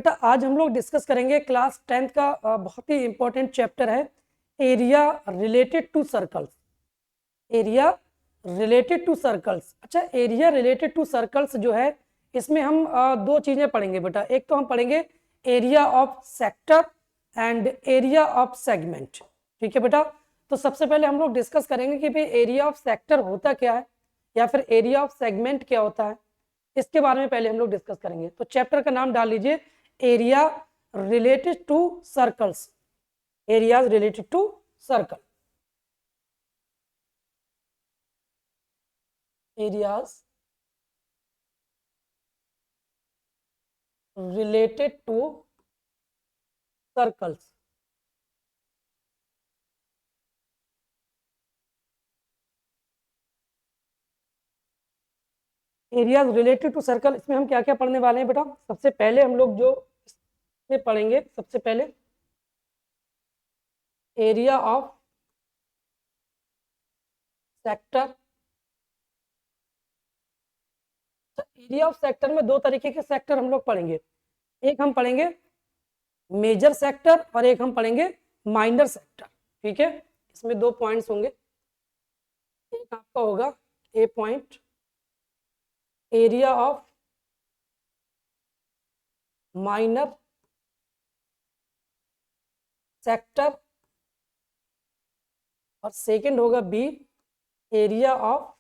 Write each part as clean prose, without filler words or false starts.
बेटा आज हम लोग डिस्कस करेंगे क्लास 10th का बहुत ही इंपॉर्टेंट चैप्टर है area related to circles. Area related to circles. अच्छा, एरिया रिलेटेड टू सर्कल्स जो है इसमें हम दो चीजें पढ़ेंगे बेटा। एक तो हम पढ़ेंगे area of sector and area of segment. ठीक है बेटा, तो सबसे पहले हम लोग डिस्कस करेंगे कि भाई एरिया ऑफ सेक्टर होता क्या है या फिर एरिया ऑफ सेगमेंट क्या होता है, इसके बारे में पहले हम लोग डिस्कस करेंगे। तो चैप्टर का नाम डाल लीजिए area related to circles. Areas related to circle. Areas related to circles. Areas related to circle, इसमें हम क्या क्या पढ़ने वाले हैं बेटा। सबसे पहले हम लोग जो इसमें पढ़ेंगे, सबसे पहले area of sector. Area of sector में दो तरीके के सेक्टर हम लोग पढ़ेंगे। एक हम पढ़ेंगे मेजर सेक्टर और एक हम पढ़ेंगे माइनर सेक्टर। ठीक है, इसमें दो पॉइंट्स होंगे। एक आपका होगा A point area of minor sector और सेकंड होगा B area of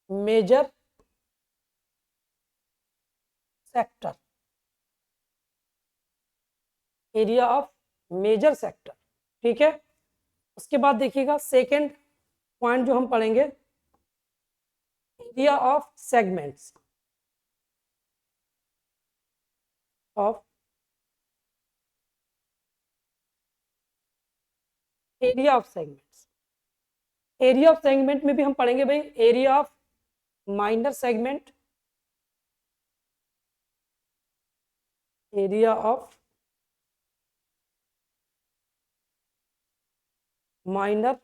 major sector. Area of major sector. ठीक है, उसके बाद देखिएगा सेकंड पॉइंट जो हम पढ़ेंगे area of segments. Of area of segments. Area of segment में भी हम पढ़ेंगे भाई area of minor segment, area of minor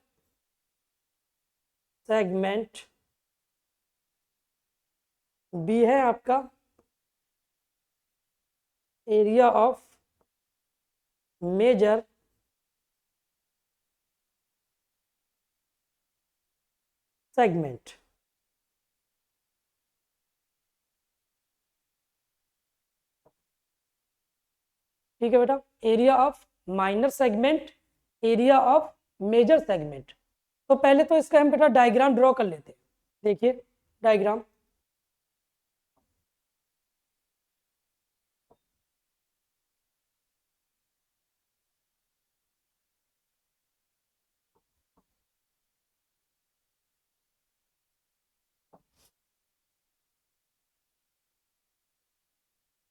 segment. बी है आपका एरिया ऑफ मेजर सेगमेंट। ठीक है बेटा, area of minor segment, area of major segment. तो पहले तो इसका हम बेटा डायग्राम ड्रॉ कर लेते हैं। देखिए डायग्राम।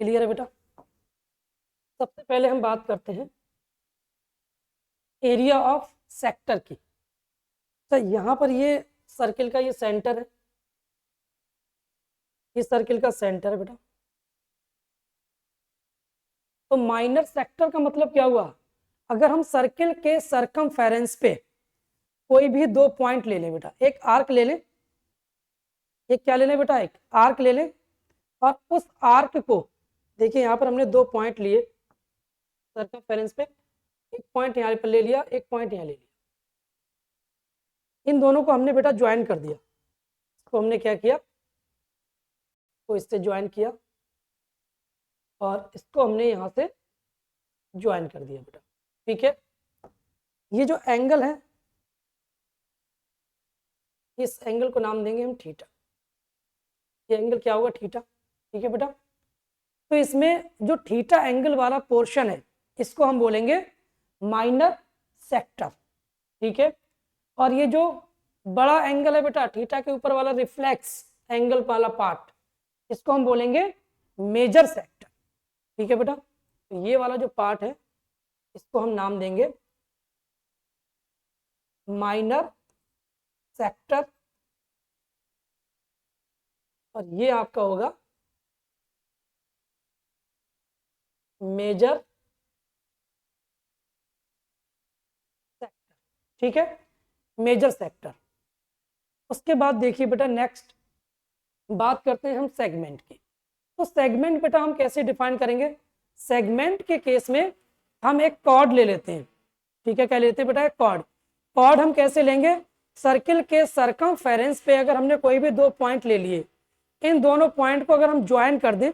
क्लियर है बेटा। सबसे पहले हम बात करते हैं एरिया ऑफ सेक्टर की। तो यहाँ पर ये सर्किल का ये सेंटर है, ये सर्किल का सेंटर है बेटा। तो माइनर सेक्टर का मतलब क्या हुआ, अगर हम सर्किल के सरकमफेरेंस पे कोई भी दो पॉइंट ले लें बेटा, एक आर्क ले लें, एक क्या ले लें बेटा, एक आर्क ले लें, और उस आर्क को देखिए यहाँ पर हमने दो पॉइंट लिए सरकमफेरेंस पे, एक पॉइंट यहाँ पर ले लिया, एक पॉइंट यहाँ ले लिया। इन दोनों को हमने बेटा ज्वाइन कर दिया। तो हमने क्या किया, तो इससे ज्वाइन किया और इसको हमने यहाँ से ज्वाइन कर दिया बेटा। ठीक है, ये जो एंगल है इस एंगल को नाम देंगे हम थीटा। ये एंगल क्या होगा, थीटा। ठीक है बेटा, तो इसमें जो थीटा एंगल वाला पोर्शन है इसको हम बोलेंगे माइनर सेक्टर। ठीक है, और ये जो बड़ा एंगल है बेटा थीटा के ऊपर वाला रिफ्लेक्स एंगल वाला पार्ट, इसको हम बोलेंगे मेजर सेक्टर। ठीक है बेटा, तो ये वाला जो पार्ट है इसको हम नाम देंगे माइनर सेक्टर और ये आपका होगा मेजर सेक्टर। ठीक है, मेजर सेक्टर। उसके बाद देखिए बेटा नेक्स्ट बात करते हैं हम सेगमेंट की। तो सेगमेंट बेटा हम कैसे डिफाइन करेंगे? सेगमेंट के केस में हम एक कॉर्ड ले लेते हैं, ठीक है, क्या लेते हैं बेटा? एक कॉर्ड। कॉर्ड हम कैसे लेंगे? सर्किल के सरकमफेरेंस पे अगर हमने कोई भी दो पॉइंट ले लिए, इन दोनों पॉइंट को अगर हम ज्वाइन कर दें,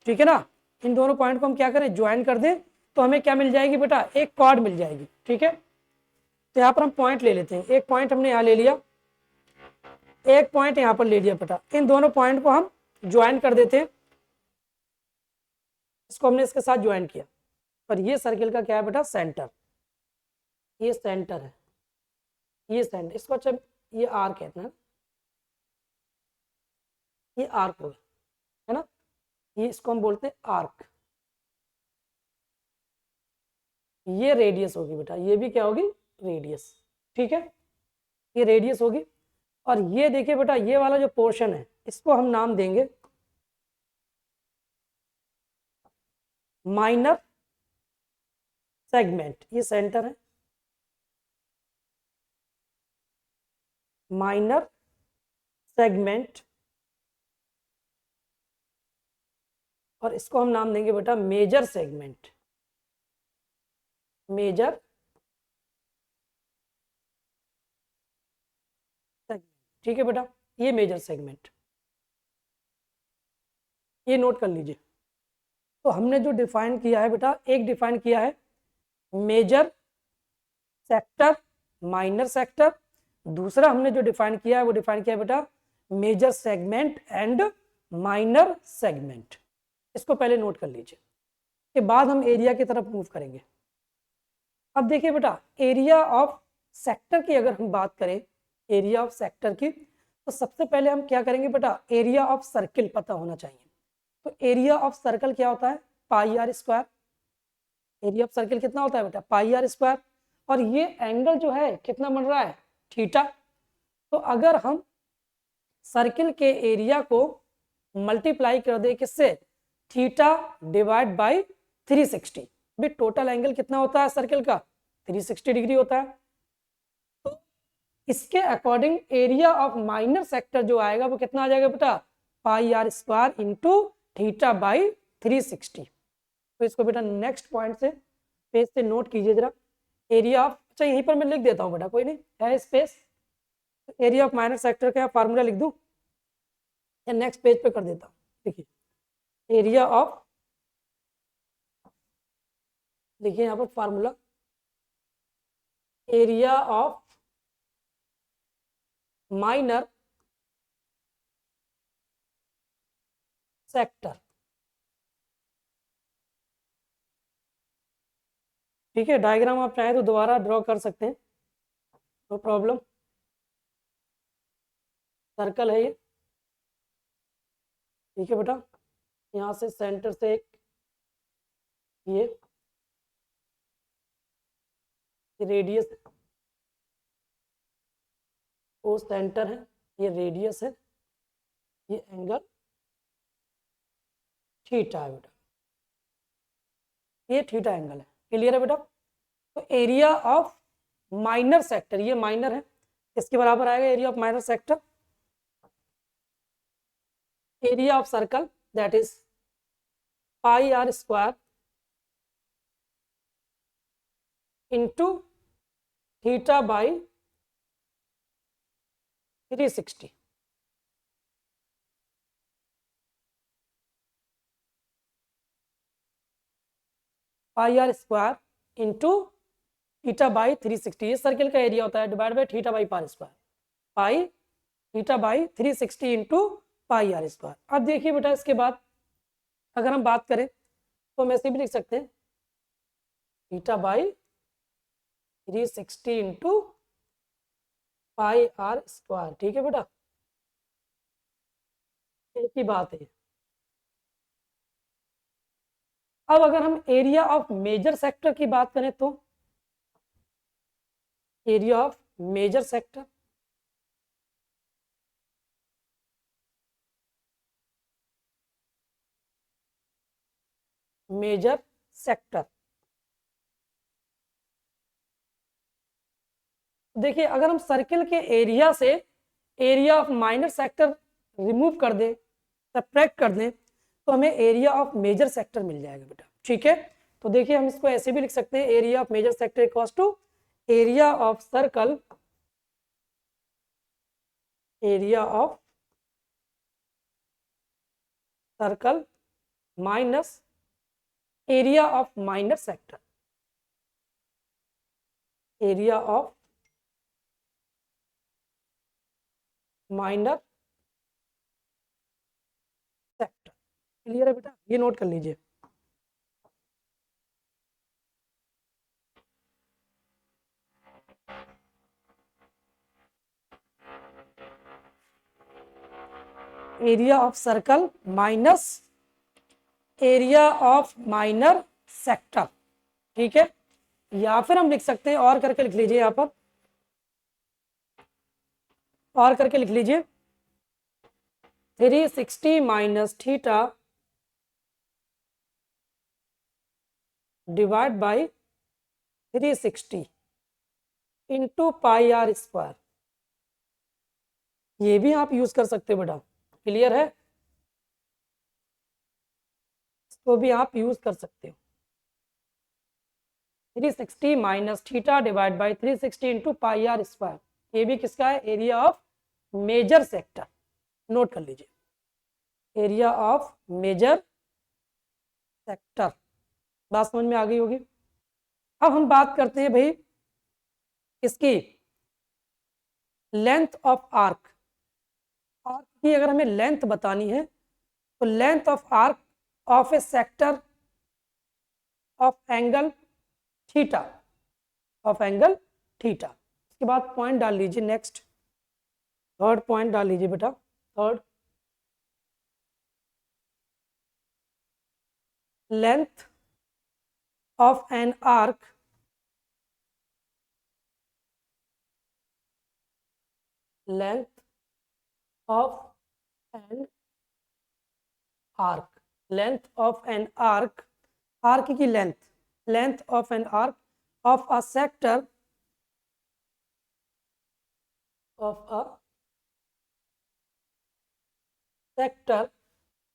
ठीक है ना, इन दोनों पॉइंट को हम क्या करें? ज्वाइन कर दें, तो हमें क्या मिल जाएगी बेटा? एक कॉर्ड मिल जाएगी, ठीक है। तो यहाँ पर हम पॉइंट ले लेते हैं, एक पॉइंट हमने यहाँ ले लिया, एक पॉइंट यहाँ पर ले लिया बेटा, इन दोनों पॉइंट को हम ज्वाइन कर देते हैं, इसको हमने इसके साथ ज्वाइन किया, और ये सर्किल का क्या है बेटा? सेंटर, ये सेंटर है, ये सेंटर, इसको अच्छा ये आर कहते हैं, ये आर्क होगा, है ना, ये इसको हम बोलते हैं आर्क। ये रेडियस होगी बेटा, ये भी क्या होगी? रेडियस, ठीक है, ये रेडियस होगी। और ये देखिए बेटा, ये वाला जो पोर्शन है इसको हम नाम देंगे माइनर सेगमेंट, ये सेंटर है, माइनर सेगमेंट, और इसको हम नाम देंगे बेटा मेजर सेगमेंट, मेजर सेगमेंट, ठीक है बेटा, ये मेजर सेगमेंट, ये नोट कर लीजिए। तो हमने जो डिफाइन किया है बेटा, एक डिफाइन किया है मेजर सेक्टर, माइनर सेक्टर, दूसरा हमने जो डिफाइन किया है वो डिफाइन किया है बेटा major segment and minor segment. इसको पहले नोट कर लीजिए, के बाद हम एरिया की तरफ मूव करेंगे। अब देखिए बेटा, एरिया ऑफ सेक्टर की अगर हम बात करें, एरिया ऑफ सेक्टर की, तो सबसे पहले हम क्या करेंगे बेटा? एरिया ऑफ सर्किल पता होना चाहिए। तो एरिया ऑफ सर्कल क्या होता है? Pi r square. Area of circle कितना होता है बेटा? Pi r square. और ये एंगल जो है कितना बन रहा है? थीटा। तो अगर हम सर्किल के एरिया को मल्टीप्लाई कर दे किससे? Theta divide by 360। भी टोटल एंगल कितना होता है सर्किल का? 360 डिग्री होता है। तो इसके according area of minor sector जो आएगा वो कितना आ जाएगा बेटा? Pi r square into theta by 360। तो इसको बेटा नेक्स्ट पॉइंट से पेज से नोट कीजिए जरा। एरिया ऑफ, अच्छा यहीं पर मैं लिख देता हूँ बेटा, कोई नहीं है space. Area of minor sector का फार्मूला लिख दूं या नेक्स्ट पेज पे कर देता हूँ? देखिए एरिया ऑफ, देखिए यहाँ पर formula, area of minor sector, ठीक है। डायग्राम आप चाहें तो दोबारा ड्रॉ कर सकते हैं, नो प्रॉब्लम। सर्कल है ये, ठीक है बेटा, यहाँ से सेंटर से एक ये रेडियस, वो सेंटर है, ये रेडियस है, ये एंगल थीटा है बेटा, ये थीटा एंगल है। क्लियर है बेटा? तो एरिया ऑफ माइनर सेक्टर, ये माइनर है, इसके बराबर आएगा area of minor sector, area of circle that is pi r square into theta by 360। Pi r square into theta by 360, ये सर्किल का एरिया होता है, डिवाइड बाई थीटा बाई पार square, pi theta by 360 into pi r square. अब देखिए बेटा, इसके बाद अगर हम बात करें तो हम ऐसे भी लिख सकते हैं theta by 360 into pi r square, ठीक है बेटा, एक ही बात है। अब अगर हम एरिया ऑफ मेजर सेक्टर की बात करें तो area of major sector, major sector, देखिए अगर हम सर्किल के एरिया से area of minor sector remove कर दें, सब्ट्रैक्ट कर दें, तो हमें एरिया ऑफ मेजर सेक्टर मिल जाएगा बेटा। ठीक है, तो देखिए हम इसको ऐसे भी लिख सकते हैं, area of major sector equals to area of circle, area of circle minus area of minor sector, area of minor sector. Clear है बेटा, ये नोट कर लीजिए। Area of circle minus area of minor sector. ठीक है, या फिर हम लिख सकते हैं, और करके लिख लीजिए, यहां पर और करके लिख लीजिए 360 minus theta divide by 360 into pi r square. ये भी आप यूज कर सकते हो बेटा। क्लियर है, तो भी आप यूज कर सकते हो। 360 minus theta divide by 360 into pi r square, ये भी किसका है, area of major sector. Note कर लीजिए, एरिया ऑफ मेजर सेक्टर। बात समझ में आ गई होगी। अब हम बात करते हैं भाई इसकी लेंथ ऑफ आर्क। आर्क की अगर हमें लेंथ बतानी है तो length of arc of A sector of angle theta, of angle theta. इसके बाद पॉइंट डाल लीजिए, नेक्स्ट थर्ड पॉइंट डाल लीजिए बेटा। Third, length of an arc length of an arc, length of an arc, arc की length, length of an arc of a sector of a sector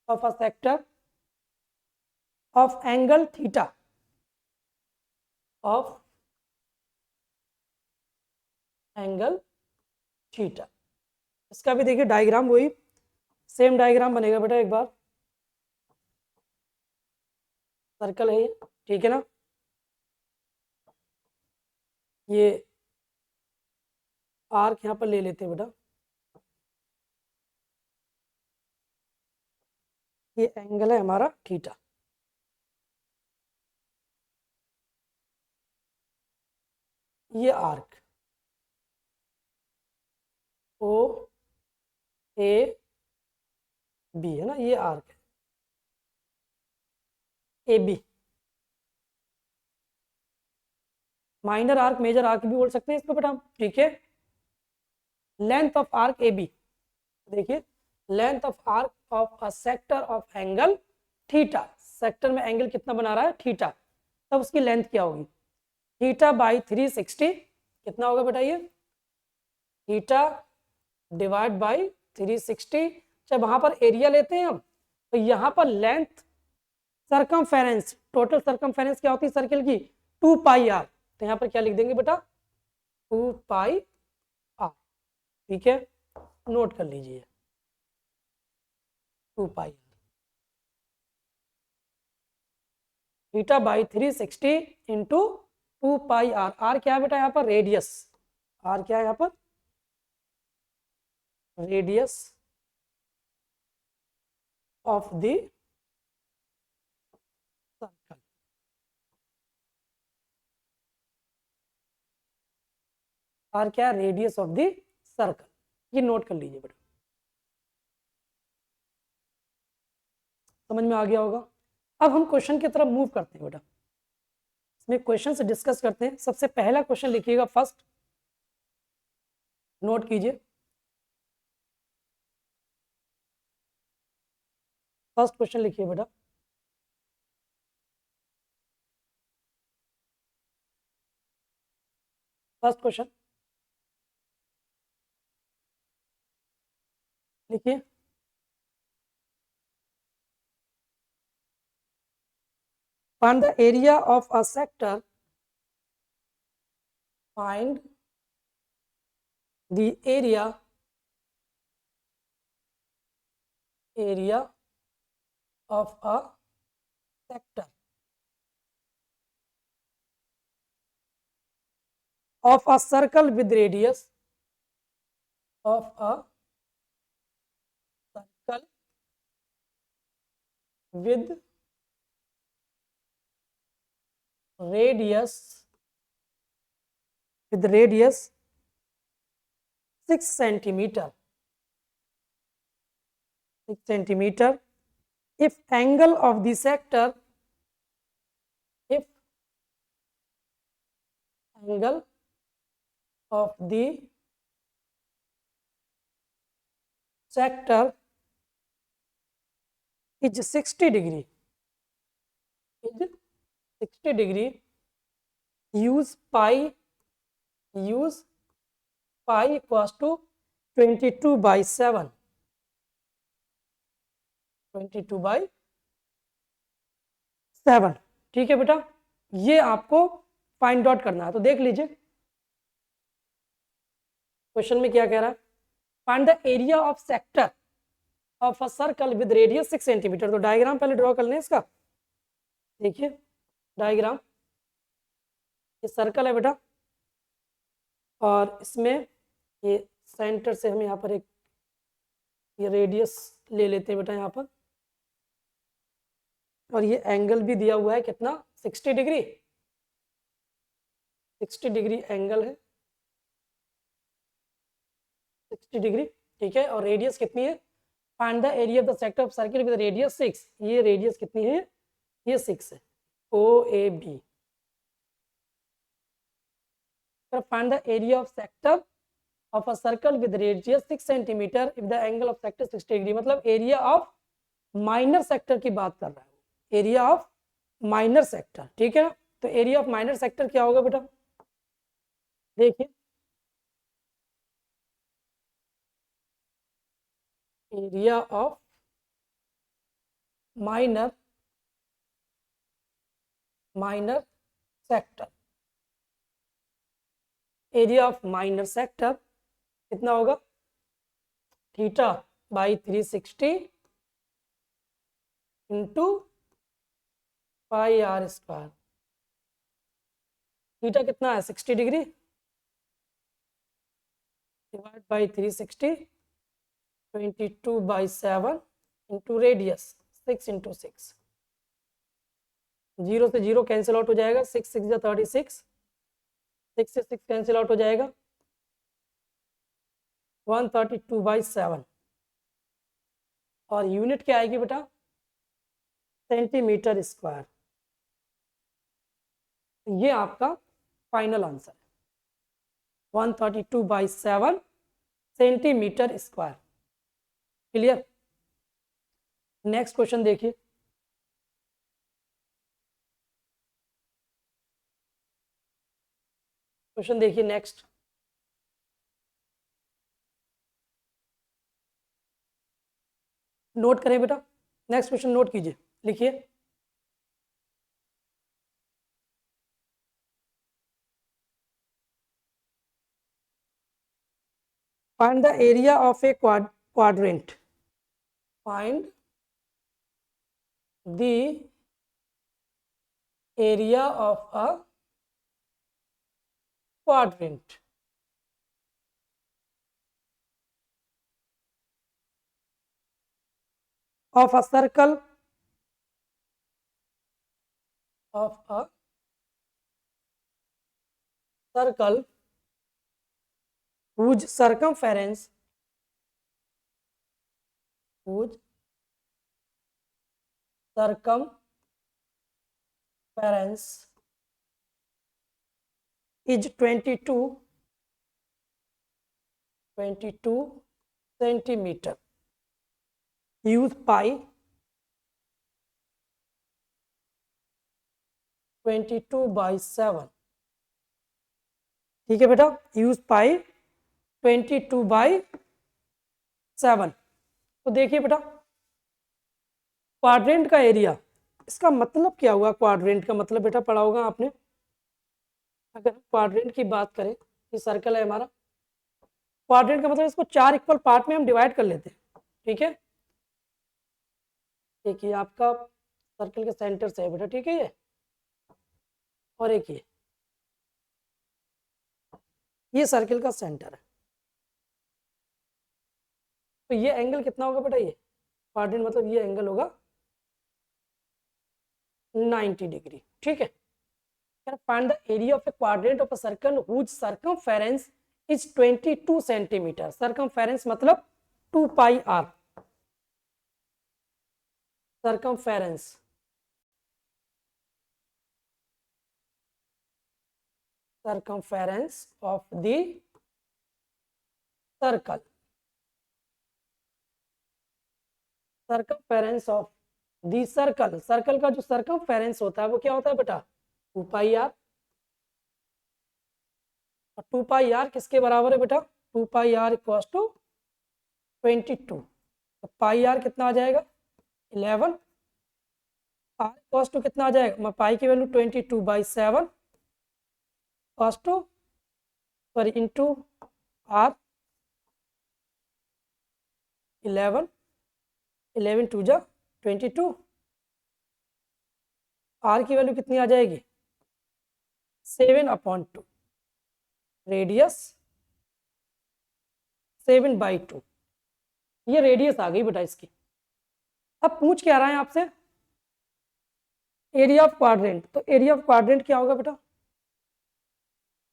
of a sector of angle theta, of angle theta। इसका भी देखिए diagram वही same diagram बनेगा बेटा। एक बार circle है ये, ठीक है ना, ये आर्क यहाँ पर ले लेते हैं बेटा, ये एंगल है हमारा थीटा। ये आर्क ओ ए बी है ना, ये आर्क है A B. Minor arc major arc भी बोल सकते हैं इसको बेटा हम। ठीक है, length of arc A B, देखिए length of arc of a sector of angle theta, sector में एंगल कितना बना रहा है, थीटा, तब उसकी लेंथ क्या होगी, थीटा बाई 360। कितना होगा बेटा ये, थीटा डिवाइड बाई 360। जब वहां पर एरिया लेते हैं हम, तो यहाँ पर लेंथ सरकमफेरेंस, टोटल सरकमफेरेंस क्या होती है सर्किल की, 2 पाई आर। तो यहाँ पर क्या लिख देंगे बेटा, 2 पाई आर। ठीक है, नोट कर लीजिए 2 pi theta by 360 into 2 pi r. R क्या है बेटा यहाँ पर, रेडियस। आर क्या है यहाँ पर, radius of the circle. R क्या है, रेडियस ऑफ द सर्कल। ये नोट कर लीजिए बेटा, समझ में आ गया होगा। अब हम क्वेश्चन की तरफ मूव करते हैं बेटा, इसमें क्वेश्चन से डिस्कस करते हैं। सबसे पहला क्वेश्चन लिखिएगा, फर्स्ट नोट कीजिए, फर्स्ट क्वेश्चन लिखिए बेटा। फर्स्ट क्वेश्चन लिखिए, find the area of a sector, find the area of a sector of a circle with radius of a circle with radius 6 centimeter, if angle of the sector, if angle of the sector is 60 degree, use pi equals to 22 by 7, 22 by 7। ठीक है बेटा, ये आपको find out करना है। तो देख लीजिए क्वेश्चन में क्या कह रहा है, find the area of sector of a circle with radius 6 centimetre. तो डायग्राम पहले ड्रॉ कर लें इसका। देखिए डायग्राम, ये सर्कल है बेटा, और इसमें ये सेंटर से हम यहाँ पर एक ये रेडियस ले लेते हैं बेटा यहाँ पर, और ये एंगल भी दिया हुआ है कितना, 60 डिग्री, 60 डिग्री एंगल है, 60 डिग्री। ठीक है, और रेडियस कितनी है, find the area of the sector of circle with radius 6। ये रेडियस कितनी है, ये 6 है, OAB। Find the area of sector of a circle with radius 6 centimetre if the angle of sector 60 degree. मतलब एरिया ऑफ माइनर सेक्टर की बात कर रहा है, एरिया ऑफ माइनर सेक्टर। ठीक है ना, तो एरिया ऑफ माइनर सेक्टर क्या होगा बेटा, देखिए area of minor sector, area of minor sector कितना होगा, theta by 360 into pi r square. Theta कितना है, 60 degree, divide by 360, 22 by 7 into radius 6 into 6। 0 से 0 कैंसिल आउट हो जाएगा, 6 6 जा 36, 6 से 6 कैंसिल आउट हो जाएगा, 132 by 7। और यूनिट क्या आएगी बेटा, सेंटीमीटर स्क्वायर। ये आपका फाइनल आंसर है, 132 by 7 centimetre square. Clear. Next question देखिए, क्वेश्चन देखिए नेक्स्ट, नोट करें बेटा, नेक्स्ट क्वेश्चन नोट कीजिए, लिखिए find the area of A quadrant, find the area of a quadrant। of a circle whose circumference is 22 centimeter, use pi 22 by 7। ठीक है बेटा, use pi 22 by 7। तो देखिए बेटा, क्वाड्रेंट का एरिया इसका मतलब क्या हुआ? क्वाड्रेंट का मतलब बेटा पढ़ा होगा आपने। अगर क्वाड्रेंट की बात करें, ये सर्कल है हमारा, क्वाड्रेंट का मतलब इसको 4 इक्वल पार्ट में हम डिवाइड कर लेते हैं, ठीक है। एक ये आपका सर्कल के सेंटर से है बेटा, ठीक है, और एक ये सर्कल का सेंटर है। तो ये एंगल कितना होगा बेटा? ये क्वाड्रेंट मतलब ये एंगल होगा 90 डिग्री, ठीक है। Find the area of a quadrant of a circle whose circumference is 22 centimetre. Circumference मतलब 2 pi r. Circumference circumference of the circle, circumference of the circle, circle का जो circumference होता है वो क्या होता है बेटा? 2 पाई आर। और 2 पाई आर किसके बराबर है बेटा? 2 पाई आर इक्वल्स टू 22। तो पाई आर कितना आ जाएगा? 11। आर इक्वल्स टू कितना आ जाएगा? पाई की value 22/7 equals to sorry into r 11, 11 2 जा 22। आर की वैल्यू कितनी आ जाएगी? 7/2। रेडियस 7/2। ये रेडियस आ गई बेटा इसकी। अब पूछ क्या रहा है आपसे? Area of quadrant. तो एरिया ऑफ क्वाड्रेंट क्या होगा बेटा?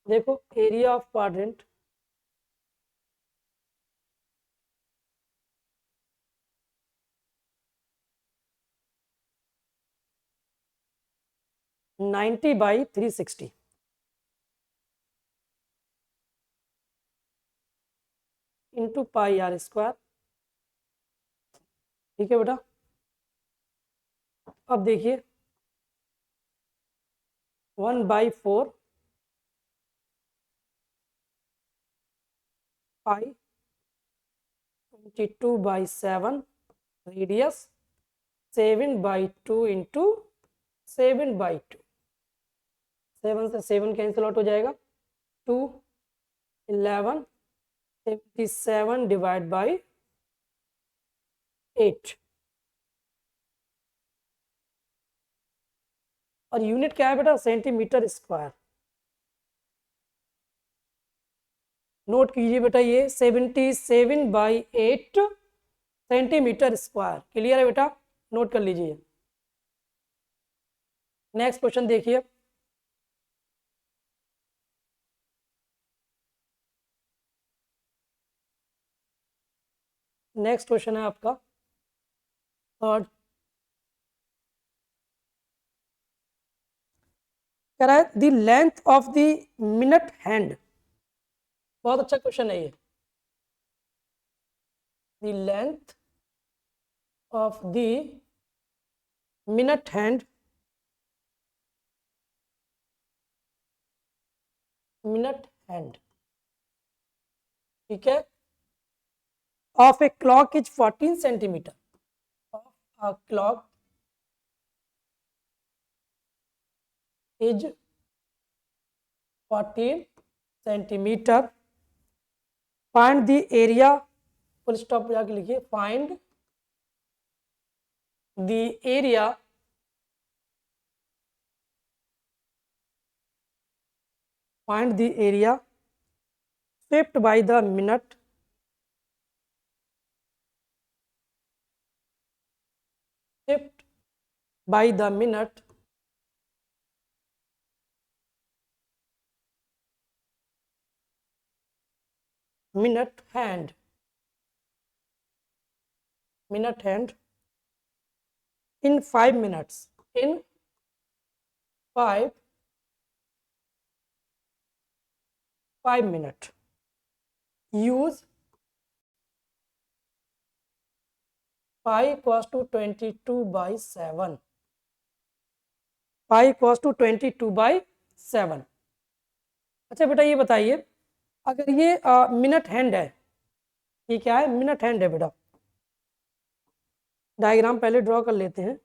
देखो area of quadrant ninety by 360 into pi r square, ठीक है बेटा। अब देखिए 1/4 पाई 22/7 रेडियस 7/2 इंटू 7/2। 7 से 7 कैंसिल आउट हो जाएगा। 2 11 77 डिवाइड बाई 8। और यूनिट क्या है बेटा? Centimetre square. नोट कीजिए बेटा ये 77/8 सेंटीमीटर स्क्वायर। क्लियर है बेटा? नोट कर लीजिए। नेक्स्ट क्वेश्चन देखिए। नेक्स्ट क्वेश्चन है आपका थर्ड। कह रहा है the length of the minute hand. बहुत अच्छा क्वेश्चन है ये। The length of the minute hand, minute hand, ठीक है, of a clock is 14 centimetre. Of a clock is 14 centimetre. Find the area, full stop जाके लिखिए, find the area find the area swept by the minute swept by the minute minute hand, minute hand in 5 minutes, in 5 minutes. Use pi equals to 22/7, pi equals to 22/7। अच्छा बेटा ये बताइए, अगर ये minute hand है, ये क्या है? मिनट हैंड है बेटा। डायग्राम पहले ड्रॉ कर लेते हैं।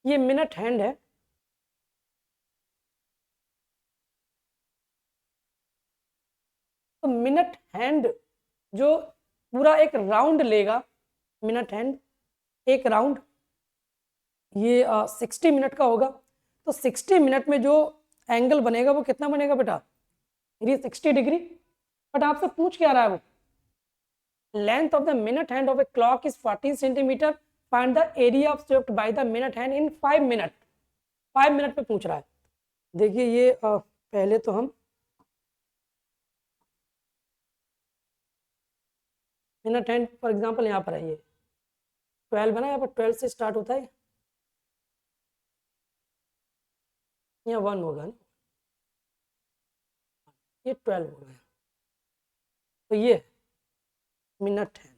ये मिनट हैंड है, तो मिनट हैंड जो पूरा एक राउंड लेगा, मिनट हैंड एक राउंड, ये 60 मिनट का होगा, तो 60 मिनट में जो एंगल बनेगा वो कितना बनेगा बेटा, 360 डिग्री। बट आपसे पूछ क्या रहा है वो, length of the minute hand of a clock is 14 centimetre, find the area of swept by the minute hand in 5 minute. 5 minute में पूछ रहा है। देखिए ये पहले तो हम मिनट हैंड फॉर एग्जांपल यहाँ पर है, ये 12 है ना, यहाँ पर 12 से स्टार्ट होता है, यहाँ 1 होगा ना, ये 12 हो गया, तो ये मिनट हैंड।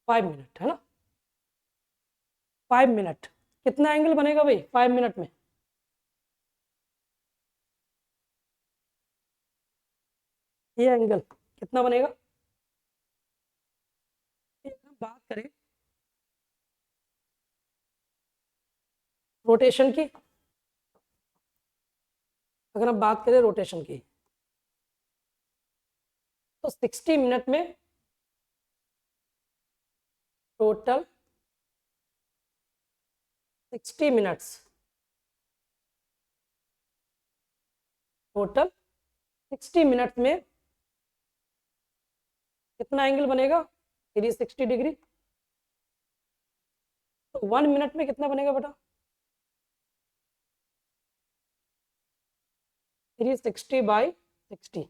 फाइव मिनट है ना, 5 मिनट कितना एंगल बनेगा भाई 5 मिनट में, ये एंगल कितना बनेगा। हम बात करें रोटेशन की, अगर हम बात करें रोटेशन की, तो 60 मिनट में टोटल 60 मिनट्स, टोटल 60 मिनट्स में कितना एंगल बनेगा 360 डिग्री। तो 1 मिनट में कितना बनेगा बेटा 360 बाई 60,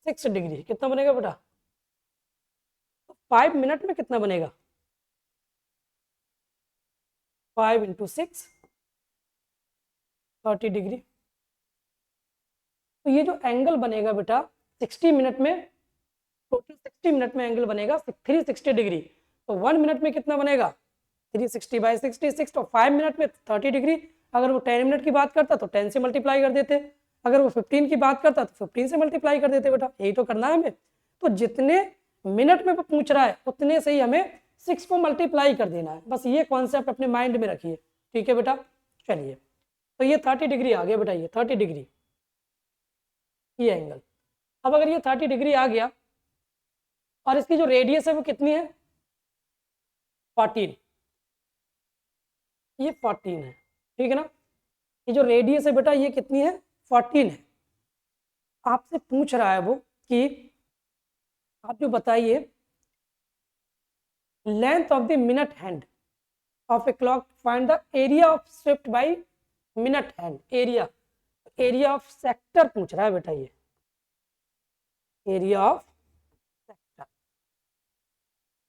6 डिग्री कितना बनेगा बेटा। तो 5 मिनट में कितना बनेगा 5 इंटू 6 30 डिग्री। तो ये जो एंगल बनेगा बेटा 60 मिनट में, टोटल 60 मिनट में एंगल बनेगा 360 डिग्री। तो 1 मिनट में कितना बनेगा 360 बाई 66, तो 5 मिनट में 30 डिग्री। अगर वो 10 मिनट की बात करता तो 10 से मल्टीप्लाई कर देते, अगर वो 15 की बात करता तो 15 से मल्टीप्लाई कर देते बेटा, यही तो करना है हमें। तो जितने मिनट में वो पूछ रहा है उतने से ही हमें 6 को मल्टीप्लाई कर देना है, बस ये कॉन्सेप्ट अपने माइंड में रखिए, ठीक है बेटा। चलिए, तो ये 30 डिग्री आ गया बेटा, ये 30 डिग्री ये एंगल। अब अगर ये 30 डिग्री आ गया और इसकी जो रेडियस है वो कितनी है 14, ये 14 है, ठीक है ना। ये जो रेडियस है बेटा ये कितनी है 14 है। आपसे पूछ रहा है वो कि आप जो बताइए length of the minute hand of a clock, find the area of swept by minute hand. Area, area of sector पूछ रहा है बेटा, ये एरिया ऑफ सेक्टर,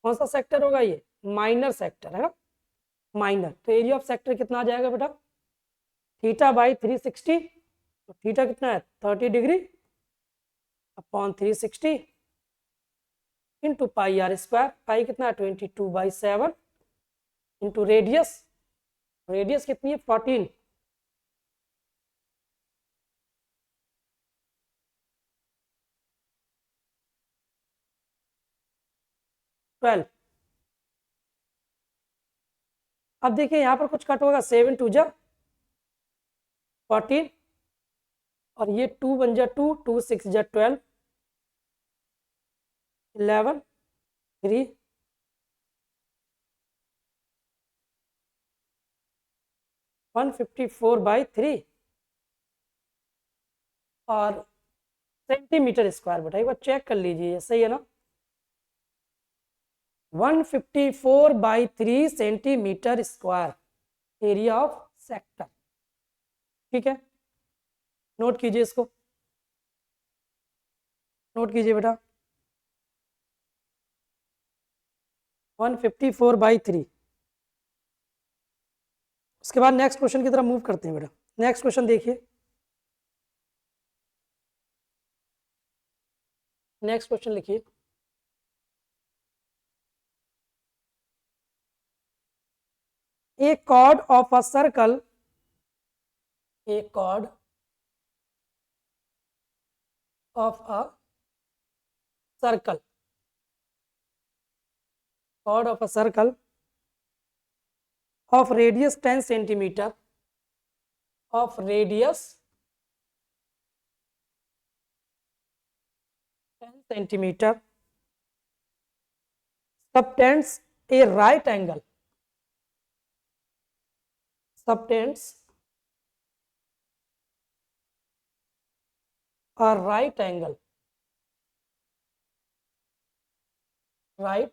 कौन सा सेक्टर होगा ये माइनर सेक्टर है ना, माइनर। तो एरिया ऑफ सेक्टर कितना आ जाएगा बेटा थीटा बाई 360, तो थीटा कितना है 30 degree upon 360 into pi r square, pi कितना है 22/7 इंटू रेडियस, रेडियस कितनी है 14, अब देखिए यहाँ पर कुछ कट होगा, 7 2 जा 14 और ये 2 1 जा 2, 2 6 जा 12, 11 3 154/3 और सेंटीमीटर स्क्वायर बेटा, एक बार चेक कर लीजिए सही है ना, 154/3 centimetre square area of sector, ठीक है। नोट कीजिए इसको, नोट कीजिए बेटा 154/3। उसके बाद नेक्स्ट क्वेश्चन की तरफ मूव करते हैं बेटा। नेक्स्ट क्वेश्चन देखिए, नेक्स्ट क्वेश्चन लिखिए, a chord of a circle a chord of a circle, chord of a circle of radius 10 centimeter, of radius 10 centimeter subtends a right angle, subtends a right angle, right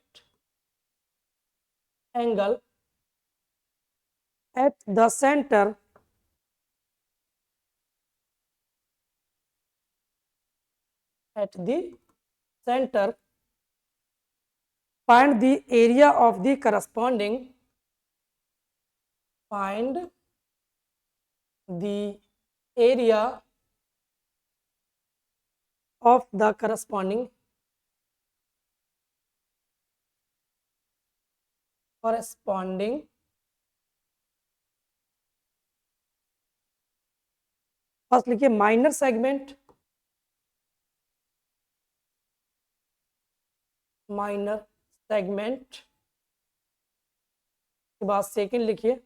angle at the center, at the center, find the area of the corresponding, find the area of the corresponding first लिखिए minor segment, minor segment के बाद second लिखिए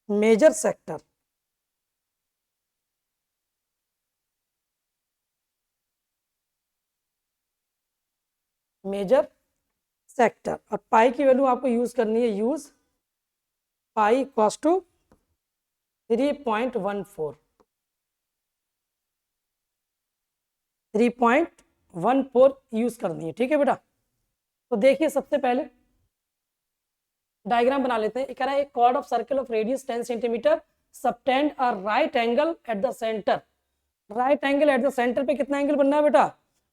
major sector, major sector. और पाई की value आपको use करनी है, use pi equals to 3.14, 3.14 use करनी है, ठीक है बेटा। तो देखिए सबसे पहले डायग्राम बना लेते हैं। कह रहा है chord of circle of radius 10 centimetre subtend a right angle at the centre, right angle at the centre पे कितना एंगल बन रहा है बेटा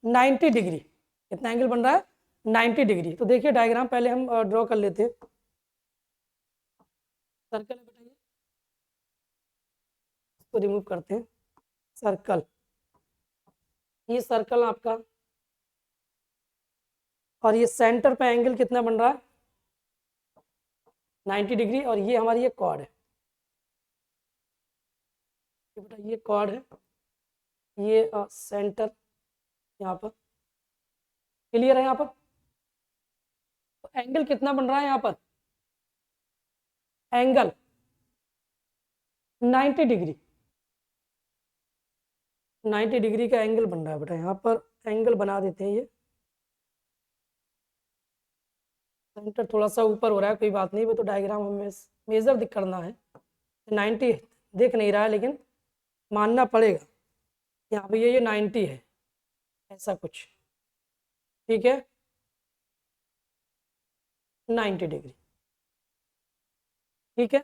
90 डिग्री, कितना एंगल बन रहा है 90 डिग्री। तो देखिए डायग्राम पहले हम ड्रॉ कर लेते हैं। सर्कल है बेटा, ये इसको रिमूव करते हैं। सर्कल, ये सर्कल आपका, और ये सेंटर पे एंगल कितना बन रहा है 90 डिग्री, और ये हमारी ये कॉर्ड है, ये बेटा ये कॉर्ड है, ये सेंटर यहाँ पर क्लियर है। यहाँ पर तो एंगल कितना बन रहा है यहाँ पर, एंगल 90 डिग्री, 90 डिग्री का एंगल बन रहा है बेटा। यहाँ पर एंगल बना देते हैं, ये सेंटर थोड़ा सा ऊपर हो रहा है, कोई बात नहीं, वो तो डायग्राम हमें मेजर दिख करना है। 90 दिख नहीं रहा है लेकिन मानना पड़ेगा, यहाँ पे ये 90 है, ऐसा कुछ, ठीक है 90 डिग्री, ठीक है।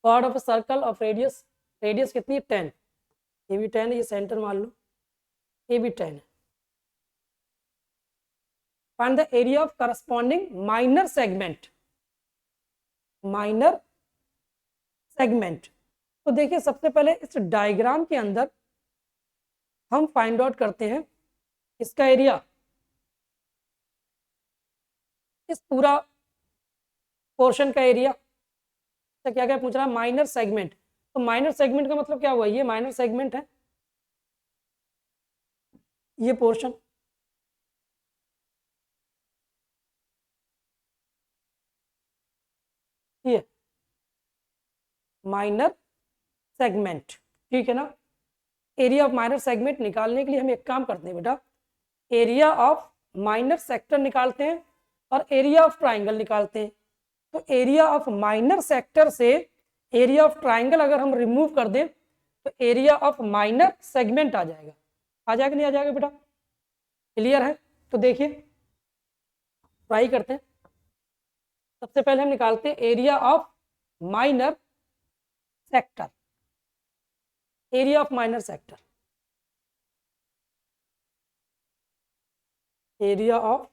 Chord of circle of radius, radius कितनी है 10, ये भी 10 है, ये सेंटर मान लो, ये भी 10 है। Find the area of corresponding minor segment, minor segment. तो देखिए सबसे पहले इस डायग्राम के अंदर हम फाइंड आउट करते हैं इसका एरिया, इस पूरा पोर्शन का एरिया। तो क्या क्या पूछ रहा है माइनर सेगमेंट, तो माइनर सेगमेंट का मतलब क्या हुआ, ये माइनर सेगमेंट है, ये पोर्शन, ये माइनर सेगमेंट, ठीक है ना। एरिया ऑफ माइनर सेगमेंट निकालने के लिए हम एक काम करते हैं बेटा, एरिया ऑफ माइनर सेक्टर निकालते हैं और एरिया ऑफ ट्राइंगल निकालते हैं। तो एरिया ऑफ माइनर सेक्टर से एरिया ऑफ ट्राइंगल अगर हम रिमूव कर दें तो एरिया ऑफ माइनर सेगमेंट आ जाएगा, आ जाएगा नहीं आ जाएगा बेटा, क्लियर है। तो देखिए ट्राई करते हैं। सबसे पहले हम निकालते हैं area of minor sector, area of minor sector, area of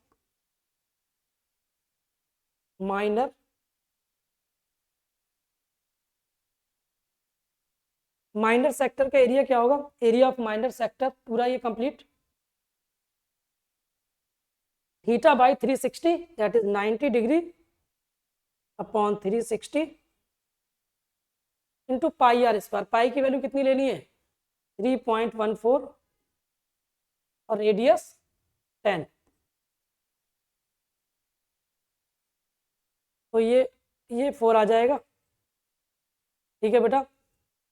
minor minor sector का एरिया क्या होगा, एरिया ऑफ माइनर सेक्टर पूरा ये complete theta by 360 that is 90 degree upon 360 into pi r square. Pi की वैल्यू कितनी लेनी है 3.14 और रेडियस 10। तो ये 4 आ जाएगा, ठीक है बेटा।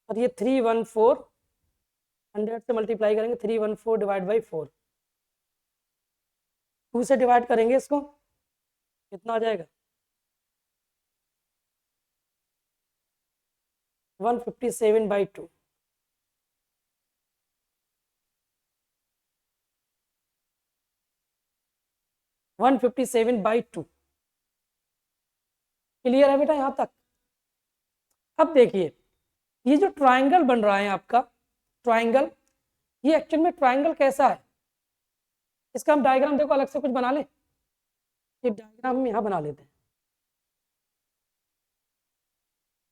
और ये 314 100 से मल्टीप्लाई करेंगे, 314 डिवाइड बाई 4, 2 से डिवाइड करेंगे इसको, कितना आ जाएगा 157/2। 157/2। क्लियर है बेटा यहाँ तक। अब देखिए ये जो ट्राइंगल बन रहा है आपका, ट्राइंगल, ये एक्चुअल में ट्राइंगल कैसा है, इसका हम डायग्राम देखो अलग से कुछ बना लें। ये डायग्राम हम यहाँ बना लेते हैं।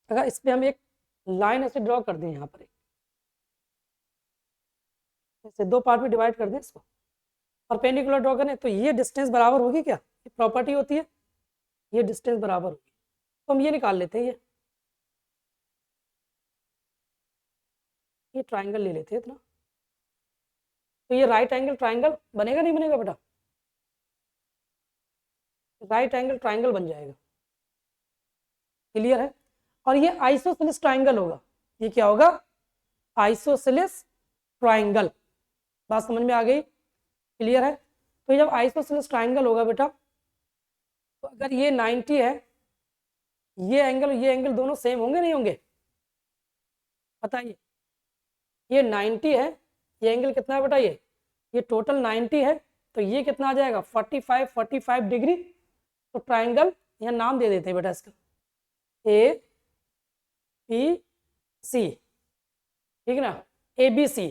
अगर इस पे हम एक लाइन ऐसे ड्रॉ कर दें यहाँ पर, ऐसे दो पार्ट में डिवाइड कर दें इसको, परपेंडिकुलर ड्रॉ करें, तो ये डिस्टेंस बराबर होगी क्या, ये प्रॉपर्टी होती है, ये डिस्टेंस बराबर होगी। तो हम ये निकाल लेते हैं, ये ट्राइंगल ले लेते हैं इतना। तो ये राइट एंगल ट्राइंगल बनेगा नहीं बनेगा बेटा, राइट एंगल ट्राइंगल बन जाएगा। क्लियर है। और ये आइसोसेलेस ट्राइंगल होगा। ये क्या होगा, आइसोसेलेस ट्राइंगल। बात समझ में आ गई। क्लियर है। तो जब आइसोसेलेस ट्राइंगल होगा बेटा, तो अगर ये 90 है, ये एंगल दोनों सेम होंगे नहीं होंगे, बताइए। ये 90 है, ये एंगल कितना है बेटा, ये टोटल 90 है, तो ये कितना आ जाएगा 45 डिग्री। तो ट्राइंगल यहाँ नाम दे देते हैं बेटा इसका, ए बी सी, ठीक है ना, ए बी सी।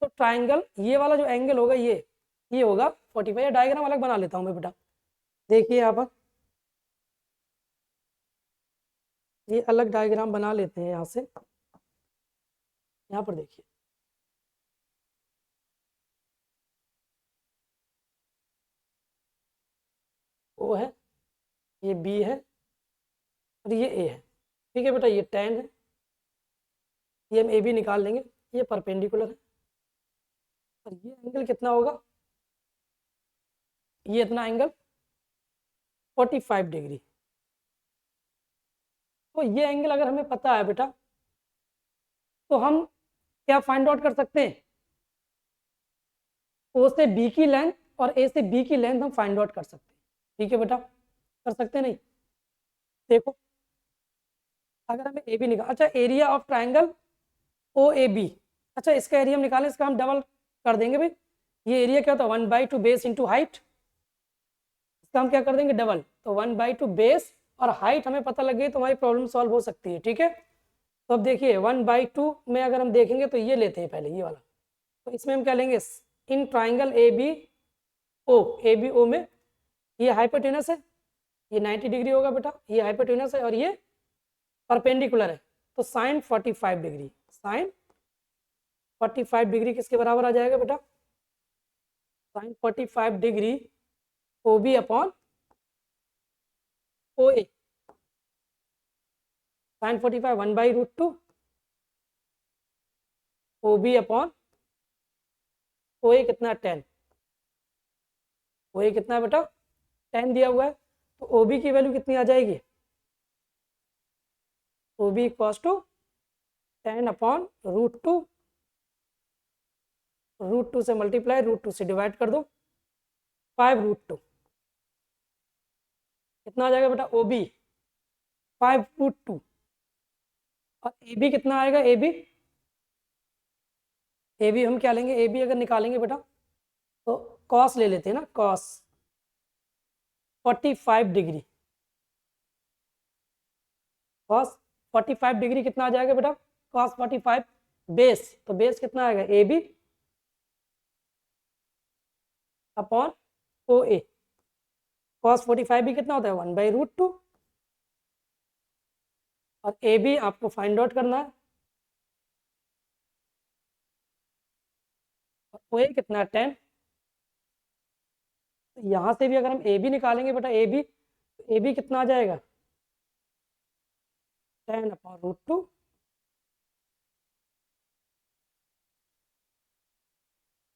तो ट्राइंगल ये वाला जो एंगल होगा ये होगा 45। डायग्राम अलग बना लेता हूँ मैं बेटा, देखिए यहाँ पर, ये अलग डायग्राम बना लेते हैं यहाँ से। यहाँ पर देखिए, ओ है, ये बी है और ये ए है, ठीक है बेटा। ये 10 है, ये हम ए बी निकाल लेंगे, ये परपेंडिकुलर है। और ये एंगल कितना होगा, ये इतना एंगल 45 डिग्री। तो ये एंगल अगर हमें पता है बेटा, तो हम क्या फाइंड आउट कर सकते हैं, ओ से बी की लेंथ और ए से बी की लेंथ हम फाइंड आउट कर सकते हैं। ठीक है बेटा, कर सकते नहीं। देखो अगर हमें ए बी निकाल, अच्छा area of triangle O A B, अच्छा इसका एरिया हम निकालें, इसका हम डबल कर देंगे भाई। ये एरिया क्या होता है 1/2 बेस इंटू हाइट, इसका हम क्या कर देंगे डबल। तो 1/2 बेस और हाइट हमें पता लग गई तो हमारी प्रॉब्लम सॉल्व हो सकती है। ठीक है, तो अब देखिए 1/2 में अगर हम देखेंगे तो ये लेते हैं पहले ये वाला, तो इसमें हम क्या लेंगे, in triangle A B O में ये हाइपोटेनस है, ये 90 डिग्री होगा बेटा, ये हाइपोटेनस है और ये परपेंडिकुलर है। तो साइन 45 डिग्री, साइन 45 डिग्री किसके बराबर आ जाएगा बेटा, sine 45 degree O B upon O A. Sine 45 1/√2 O B upon O A कितना 10, ओ ए कितना है बेटा 10 दिया हुआ है। तो ओ बी की वैल्यू कितनी आ जाएगी, ओ बी इक्वल्स टू 10/√2, √2 से मल्टीप्लाई, √2 से डिवाइड कर दो, 5√2 कितना आ जाएगा बेटा, ओ बी 5√2। और ए बी कितना आएगा, ए बी हम क्या लेंगे, ए बी अगर निकालेंगे बेटा तो कॉस ले लेते हैं ना, कॉस 45 डिग्री, कॉस 45 डिग्री कितना आ जाएगा बेटा, कॉस 45 बेस, तो बेस कितना आएगा A B upon O A. Cos 45 भी कितना होता है 1/√2, और ए बी आपको फाइंड आउट करना है, और ओ ए कितना 10। तो यहाँ से भी अगर हम ए बी निकालेंगे बेटा, ए बी कितना आ जाएगा 10/√2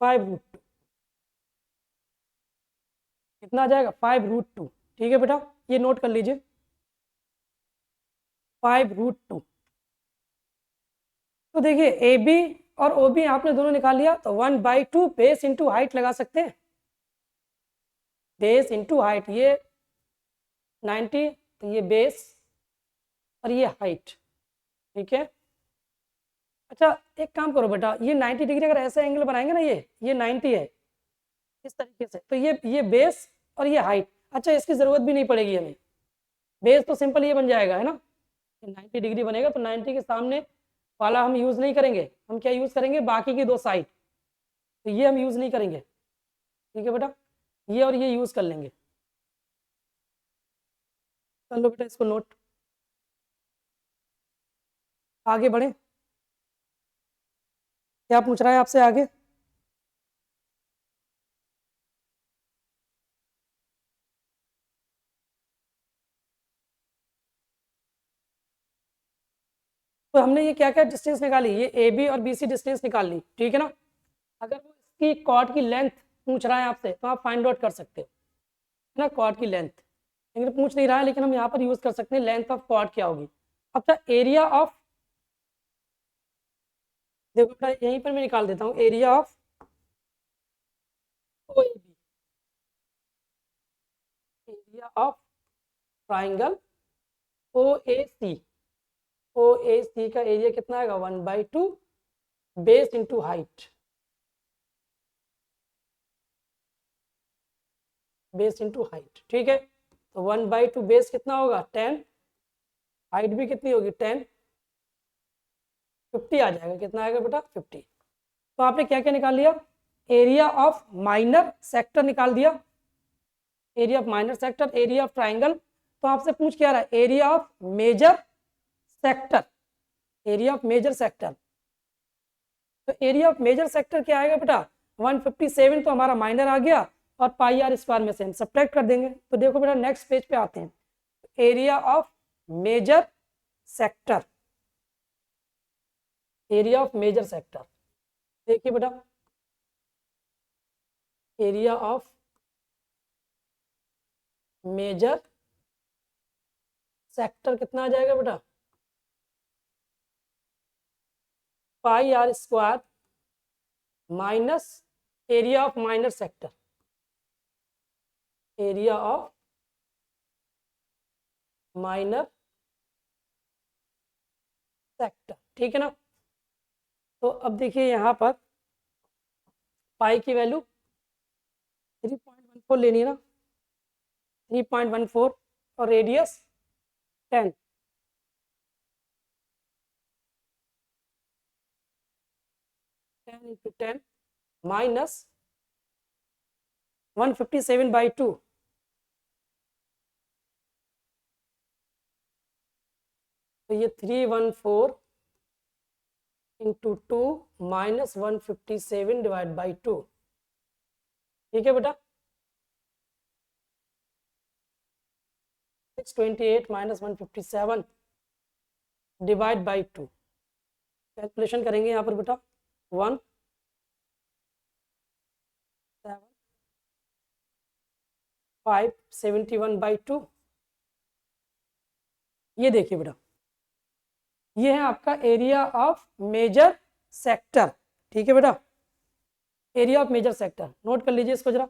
5√2 कितना आ जाएगा 5√2। ठीक है बेटा, ये नोट कर लीजिए 5√2। तो देखिए ए बी और ओ बी आपने दोनों निकाल लिया, तो 1/2 बेस इंटू हाइट लगा सकते हैं, बेस इंटू हाइट, ये 90, तो ये बेस और ये हाइट। ठीक है, अच्छा एक काम करो बेटा, ये 90 डिग्री अगर ऐसा एंगल बनाएंगे ना, ये 90 है इस तरीके से, तो ये बेस और ये हाइट। अच्छा इसकी ज़रूरत भी नहीं पड़ेगी हमें, बेस तो सिंपल ये बन जाएगा है ना, 90 डिग्री बनेगा, तो 90 के सामने वाला हम यूज़ नहीं करेंगे, हम क्या यूज़ करेंगे, बाकी की दो साइड, तो ये हम यूज़ नहीं करेंगे। ठीक है बेटा, ये और ये यूज़ कर लेंगे। कर लो बेटा इसको नोट, आगे बढ़े, क्या पूछ रहा है आपसे आगे। तो हमने ये क्या क्या डिस्टेंस निकाली, ये ए बी और बी सी डिस्टेंस निकाल ली, ठीक है ना। अगर वो इसकी कॉर्ड की लेंथ पूछ रहा है आपसे, तो आप फाइंड आउट कर सकते हो, है ना, कॉर्ड की लेंथ। लेकिन पूछ नहीं रहा है, लेकिन हम यहाँ पर यूज कर सकते हैं लेंथ ऑफ कॉर्ड क्या होगी। अच्छा एरिया ऑफ, देखो बेटा यहीं पर मैं निकाल देता हूँ, area of O A B, area of triangle O A C, O A C का एरिया कितना आएगा 1/2 base into height, base into height. ठीक है, तो 1/2 बेस कितना होगा 10, हाइट भी कितनी होगी 10, 50 आ जाएगा, कितना आएगा बेटा 50। तो आपने क्या क्या निकाल लिया, एरिया ऑफ माइनर सेक्टर निकाल दिया, area of minor sector, area of triangle. तो आपसे पूछ क्या रहा है, area of major sector, area of major sector. तो एरिया ऑफ मेजर सेक्टर क्या आएगा बेटा 157, तो हमारा माइनर आ गया, और पाई आर स्क्वायर में से हम सब्ट्रैक्ट कर देंगे। तो देखो बेटा नेक्स्ट पेज पे आते हैं, area of major sector, area of major sector, देखिए बेटा एरिया ऑफ मेजर सेक्टर कितना आ जाएगा बेटा, pi r square minus area of minor sector, area of minor sector. ठीक है ना। तो अब देखिए यहाँ पर पाई की वैल्यू 3.14 लेनी है ना, 3.14, और रेडियस 10, 10 × 10 माइनस 157/2, तो ये 314 इंटू 2 माइनस 157 डिवाइड बाई 2। ठीक है बेटा, 628 माइनस 157 डिवाइड बाई 2, कैलकुलेशन करेंगे यहाँ पर बेटा 1 7 571/2। ये देखिए बेटा, ये है आपका एरिया ऑफ मेजर सेक्टर। ठीक है बेटा, area of major sector note कर लीजिए इसको जरा।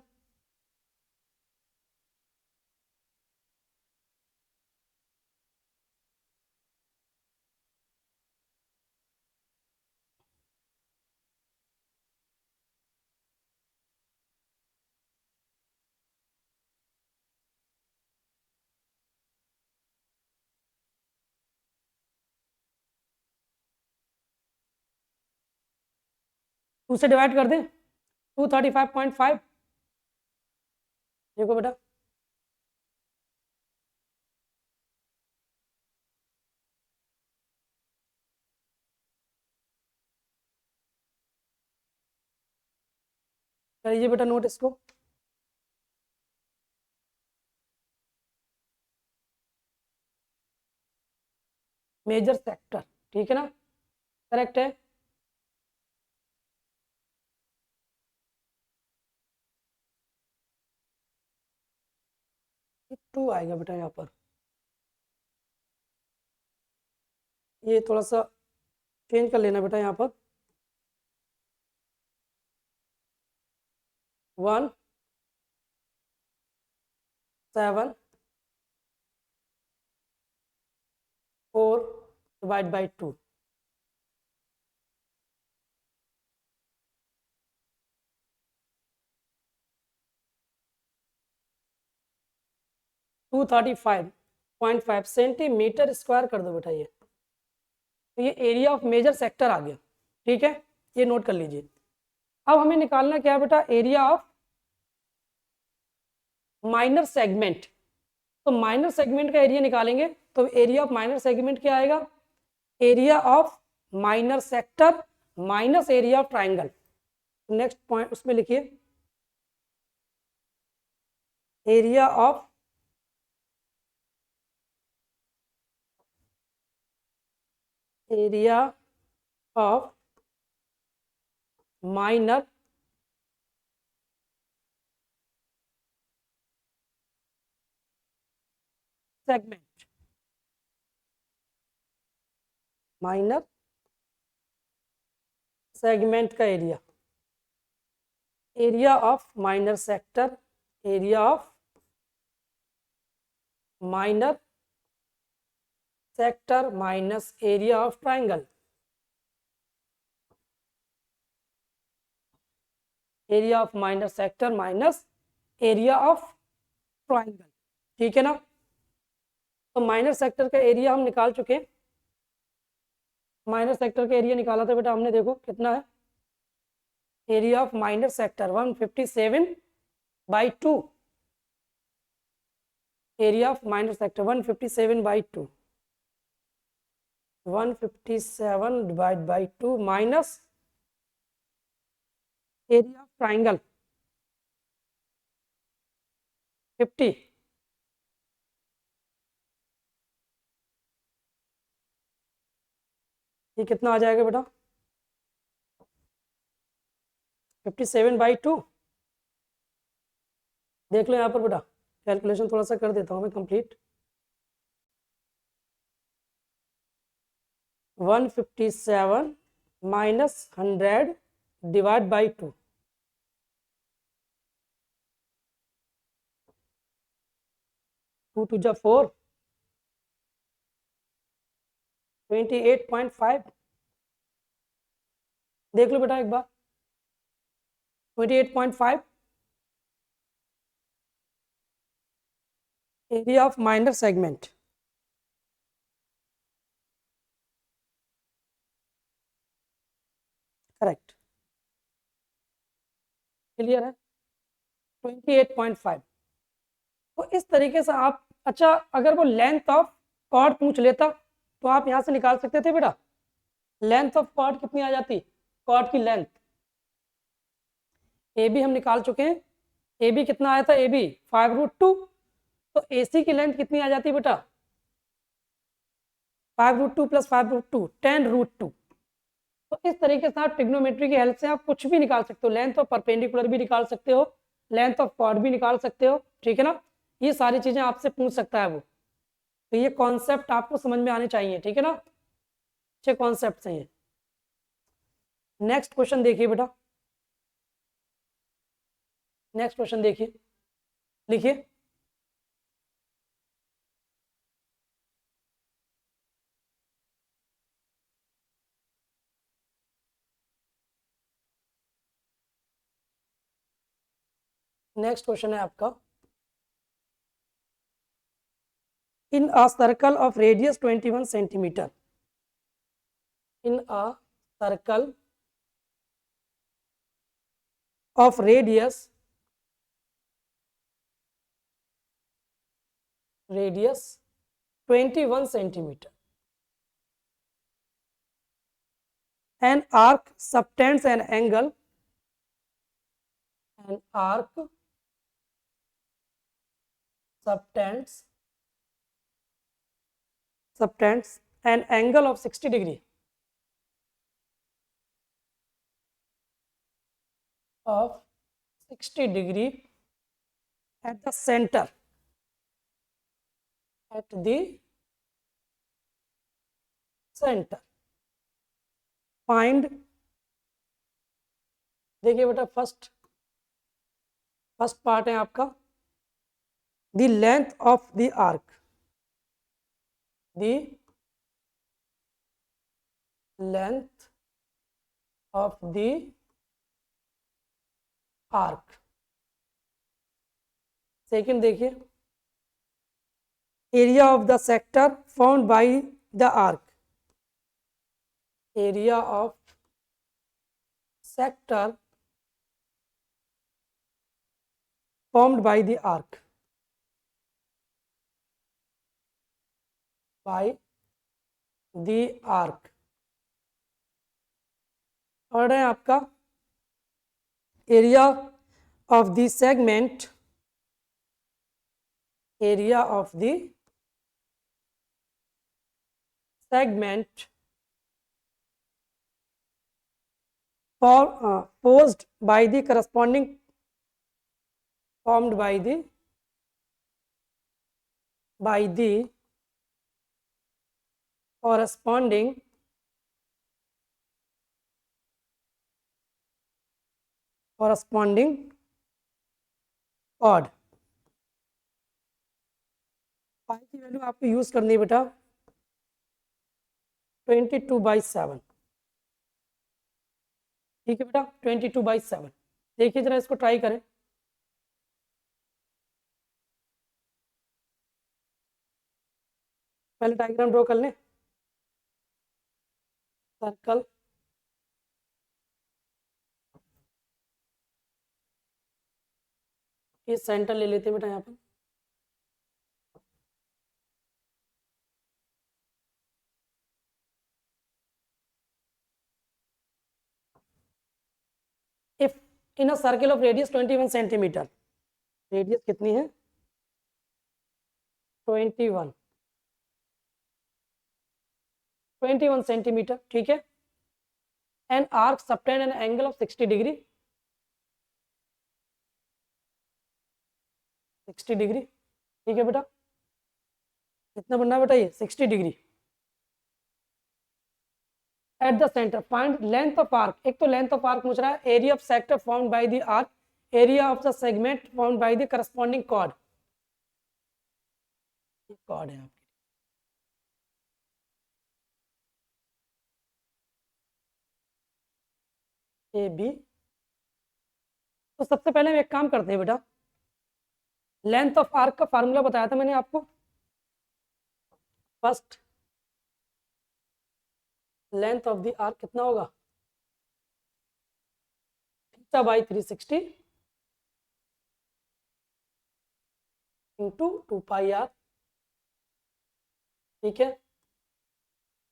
टू से डिवाइड कर दें, 235.5, देखो बेटा करिए बेटा नोट इसको। मेजर सेक्टर, ठीक है ना, करेक्ट है। 2 आएगा बेटा यहाँ पर। ये थोड़ा सा चेंज कर लेना बेटा यहाँ पर। 1 7 4 डिवाइड बाई 2। 235.5 सेंटीमीटर स्क्वायर कर दो बेटा ये। तो ये एरिया ऑफ मेजर सेक्टर आ गया, ठीक है, ये नोट कर लीजिए। अब हमें निकालना क्या है बेटा, एरिया ऑफ माइनर सेगमेंट। तो माइनर सेगमेंट का एरिया निकालेंगे, तो एरिया ऑफ माइनर सेगमेंट क्या आएगा, area of minor sector minus area of triangle. Next point उसमें लिखिए, area of minor segment, minor segment का area, area of minor sector, area of minor sector minus area of triangle, area of minor sector minus area of triangle, ठीक है ना। तो minor sector का area हम निकाल चुके हैं, माइनर सेक्टर का एरिया निकाला था बेटा हमने, देखो कितना है, area of minor sector 157/2, area of minor sector 157/2, 157 divide by 2 minus area of triangle 50, ये कितना आ जाएगा बेटा, 57/2। देख लो यहाँ पर बेटा, कैलकुलेशन थोड़ा सा कर देता हूँ मैं कंप्लीट। 157 माइनस 100 डिवाइड बाई 2, 2 2 जा 4, 28.5। देख लो बेटा एक बार, 28.5 area of minor segment, correct, clear है, 28.5। तो इस तरीके से आप, अच्छा अगर वो लेंथ ऑफ कॉर्ड पूछ लेता तो आप यहाँ से निकाल सकते थे बेटा, लेंथ ऑफ कॉर्ड कितनी आ जाती, कॉर्ड की लेंथ, ए बी हम निकाल चुके हैं, ए बी कितना आया था, ए बी 5√2, तो ए सी की लेंथ कितनी आ जाती बेटा, 5√2 प्लस 5√2 10√2। तो इस तरीके से आप ट्रिग्नोमेट्री की हेल्प से आप कुछ भी निकाल सकते हो, लेंथ ऑफ परपेंडिकुलर भी निकाल सकते हो, लेंथ ऑफ कॉर्ड भी निकाल सकते हो, ठीक है ना। ये सारी चीजें आपसे पूछ सकता है वो, तो ये कॉन्सेप्ट आपको समझ में आने चाहिए, ठीक है ना, अच्छे कॉन्सेप्ट हैं ये। नेक्स्ट क्वेश्चन देखिए बेटा, नेक्स्ट क्वेश्चन देखिए, लिखिए, नेक्स्ट क्वेश्चन है आपका, in a circle of radius 21 centimetre, in a circle of radius 21 centimetre, an arc subtends an angle, an arc subtends an angle of 60 degree at the center at the center. Find, देखिए बेटा first part है आपका the length of the arc, the length of the arc. Second देखिए area of the sector formed by the arc, area of sector formed by the arc, by the arc. और है आपका area of the segment, area of the segment posed by the corresponding, formed by the corresponding chord. पाई की value आपको use करनी है बेटा 22/7, ठीक है बेटा 22/7. देखिए जरा इसको ट्राई करें. पहले डायग्राम ड्रॉ कर लें. सर्कल, ये सेंटर ले लेते हैं बेटा यहाँ पर. If in a circle of radius 21 centimetre, radius कितनी है 21 सेंटीमीटर, ठीक है. An arc subtend an angle of 60 degree, 60 degree, ठीक है बेटा. कितना बनना है बेटा ये 60 degree. At the centre find length of arc. एक तो लेंथ ऑफ आर्क पूछ रहा है, area of sector formed by the arc, area of the segment formed by the corresponding cord. Cord है आपकी ए बी. तो सबसे पहले हम एक काम करते हैं बेटा, लेंथ ऑफ आर्क का फार्मूला बताया था मैंने आपको. First length of the arc कितना होगा थीटा बाई 360 इंटू 2πr, ठीक है.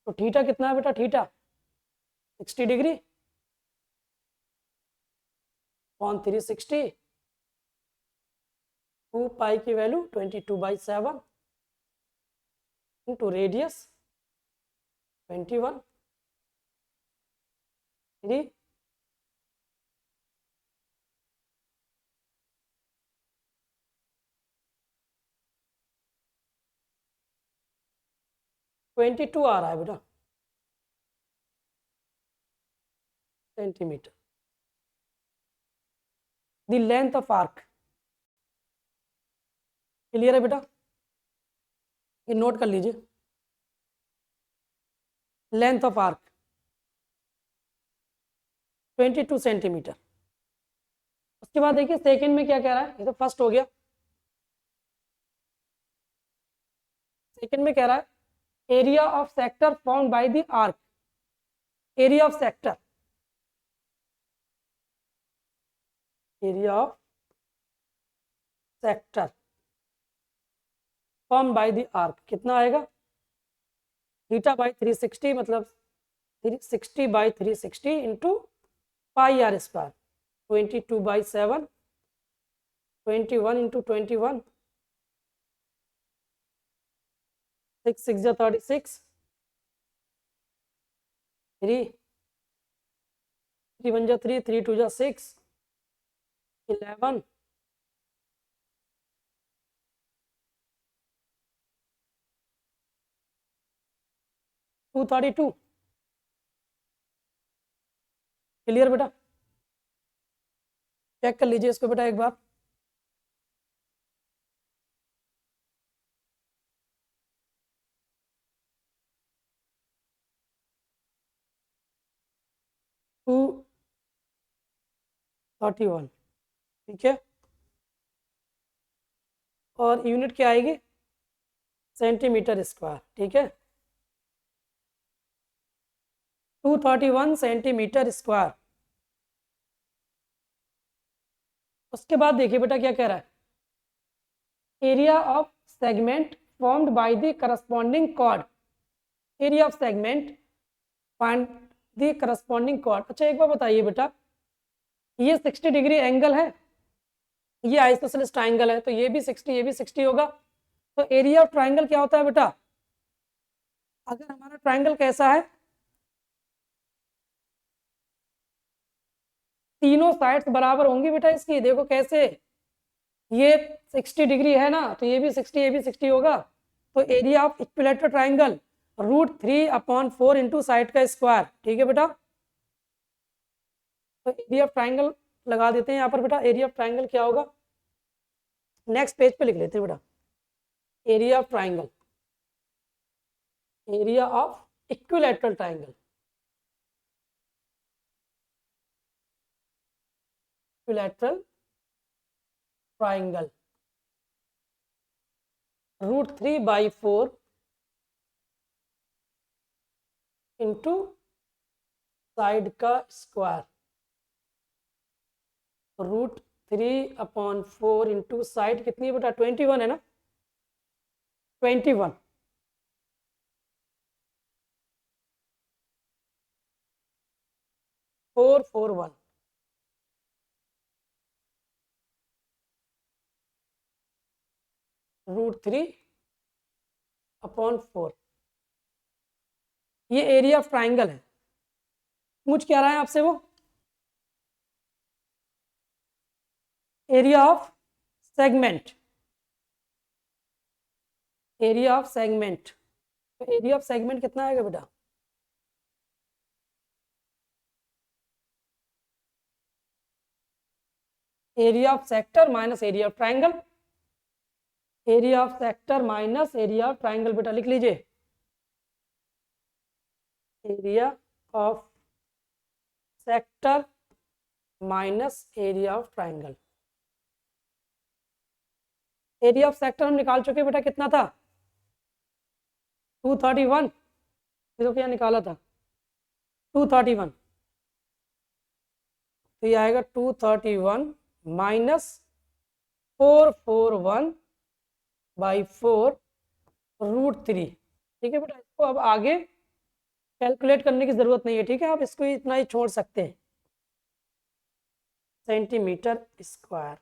तो थीटा कितना है बेटा, थीटा 60 डिग्री ऑन 360, 2π की वैल्यू 22/7 इंटू रेडियस 21, 3, (22) आ रहा है बेटा centimetre. The length of arc, clear है बेटा, ये नोट कर लीजिए. Length of arc 22 centimetre. उसके बाद देखिए सेकंड में क्या कह रहा है, ये तो फर्स्ट हो गया. सेकंड में कह रहा है area of sector formed by the arc, area of sector, area of sector formed by the arc कितना आएगा थीटा बाई 360, मतलब 360/360 into πr square 22/7, 21 into 21, 6 6 36, 3 3 1 3, 3 2 6, 11, 232। Clear बेटा? चेक कर लीजिए इसको बेटा एक बार। टू 31, ठीक है। और यूनिट क्या आएगी? सेंटीमीटर स्क्वायर, ठीक है। 231 सेंटीमीटर स्क्वायर। उसके बाद देखिए बेटा क्या कह रहा है, area of segment formed by the corresponding chord. Area of segment find the corresponding chord. अच्छा एक बार बताइए बेटा, ये 60 डिग्री एंगल है, ये आइसोसेलेस ट्राइंगल है, तो ये भी 60, ये भी 60 होगा। तो एरिया ऑफ ट्राइंगल क्या होता है बेटा? अगर हमारा ट्राइंगल कैसा है, तीनों साइड्स बराबर होंगी बेटा इसकी। देखो कैसे, ये 60 डिग्री है ना, तो ये भी 60, ये भी 60 होगा। तो area of equilateral triangle √3/4 into side का स्क्वायर, ठीक है बेटा। तो एरिया ऑफ ट्राइंगल लगा देते हैं यहाँ पर बेटा। एरिया ऑफ ट्राइंगल क्या होगा, नेक्स्ट पेज पे लिख लेते हैं बेटा। Area of triangle, area of equilateral triangle, equilateral triangle √3/4 into side का स्क्वायर। √3/4 इंटू साइड कितनी है बेटा? 21 है ना, 21। 441 √3/4। ये एरिया ऑफ ट्राइंगल है। पूछ क्या रहा है आपसे वो? Area of segment, area of segment. तो एरिया ऑफ सेगमेंट कितना आएगा बेटा? Area of sector minus area of triangle. Area of sector minus area of triangle बेटा लिख लीजिए। Area of sector minus area of triangle. Area of sector हम निकाल चुके बेटा, कितना था? 231। ये तो क्या निकाला था? 231। तो ये आएगा 231 माइनस 441/4 √3, ठीक है बेटा। इसको अब आगे कैलकुलेट करने की जरूरत नहीं है, ठीक है। आप इसको इतना ही छोड़ सकते हैं, सेंटीमीटर स्क्वायर।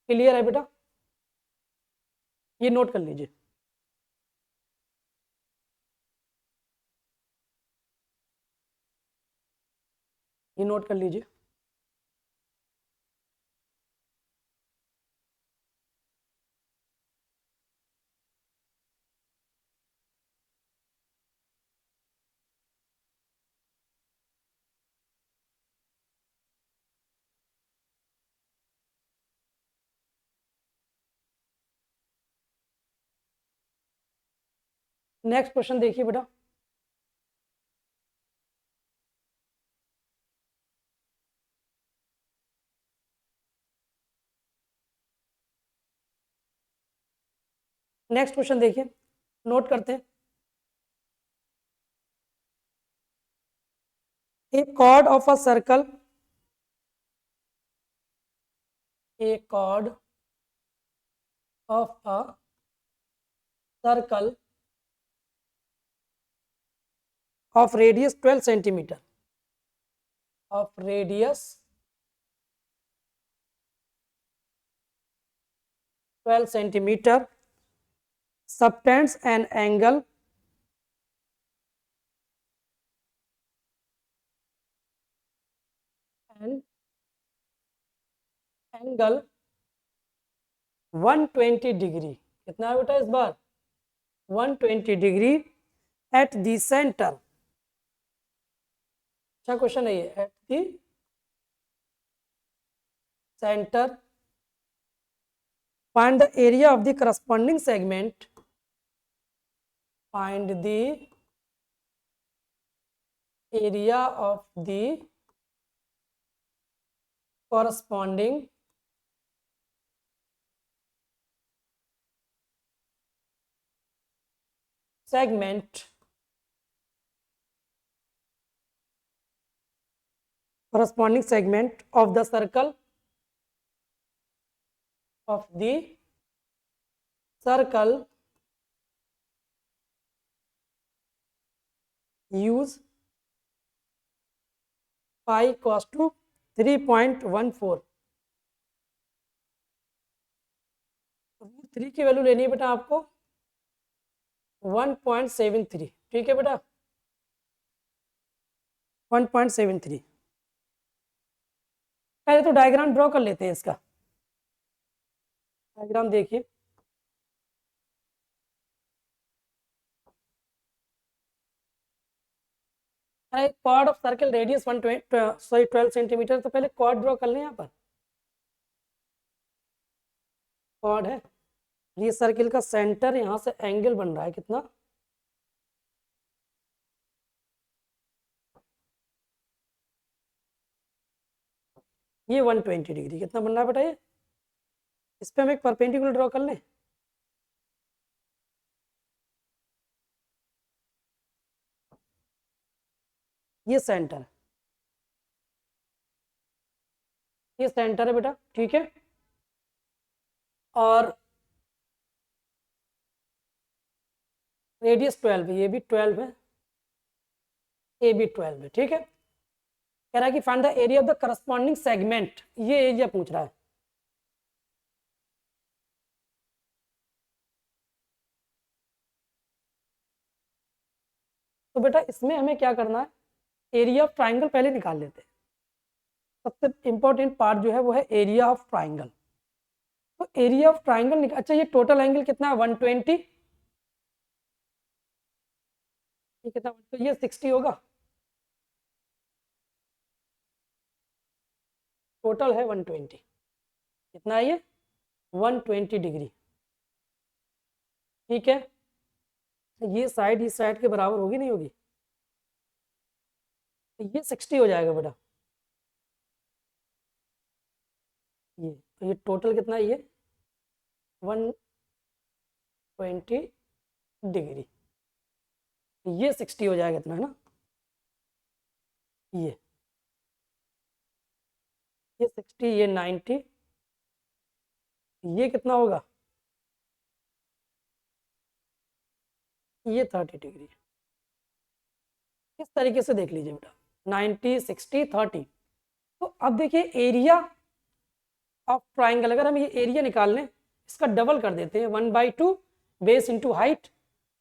क्लियर है बेटा? ये नोट कर लीजिए। ये नोट कर लीजिए। नेक्स्ट क्वेश्चन देखिए बेटा। नेक्स्ट क्वेश्चन देखिए, नोट करते हैं। A chord of a circle, a chord of a circle of radius 12 centimeter, of radius 12 centimeter subtends an angle and angle 120 degree. कितना है बेटा इस बार? 120 डिग्री एट द सेंटर, अच्छा क्वेश्चन है ये, eight the centre find the area of the corresponding segment, find the area of the corresponding segment, corresponding segment of the circle, of the circle, use pi cos to 3.14, 3 की value लेनी है बेटा आपको 1.73, ठीक है बेटा 1.73। पहले तो डायग्राम ड्रॉ कर लेते हैं इसका, डायग्राम देखिए, chord of circle radius 12 centimetre, तो पहले कॉर्ड ड्रॉ कर लें यहाँ पर, कॉर्ड है, ये सर्किल का सेंटर, यहाँ से एंगल बन रहा है कितना, ये 120 डिग्री, कितना बन रहा है बेटा ये, इस पे हम एक परपेंडिकुलर ड्रॉ कर लें, ये सेंटर, ये सेंटर है बेटा, ठीक है, और रेडियस 12 है, ये भी 12 है, ये भी 12 है, ठीक है, कह रहा है कि find the area of the corresponding segment, ये एरिया पूछ रहा है, तो बेटा इसमें हमें क्या करना है, एरिया ऑफ ट्राइंगल पहले निकाल लेते हैं, सबसे इंपॉर्टेंट पार्ट जो है वो है एरिया ऑफ ट्राइंगल, तो एरिया ऑफ ट्राइंगल अच्छा ये टोटल एंगल कितना है 120, ये कितना, तो ये 60 होगा, टोटल है 120, कितना है ये 120 डिग्री, ठीक है, ये साइड इस साइड के बराबर होगी नहीं होगी, तो ये 60 हो जाएगा बेटा, ये तो ये टोटल कितना है ये 120 डिग्री, ये 60 हो जाएगा इतना, है ना, ये 60, ये 90, ये कितना होगा, ये 30 डिग्री, इस तरीके से देख लीजिए बेटा 90 60 30। तो अब देखिए एरिया ऑफ ट्राइंगल, अगर हम ये एरिया निकाल लें, इसका डबल कर देते हैं 1/2 बेस इंटू हाइट,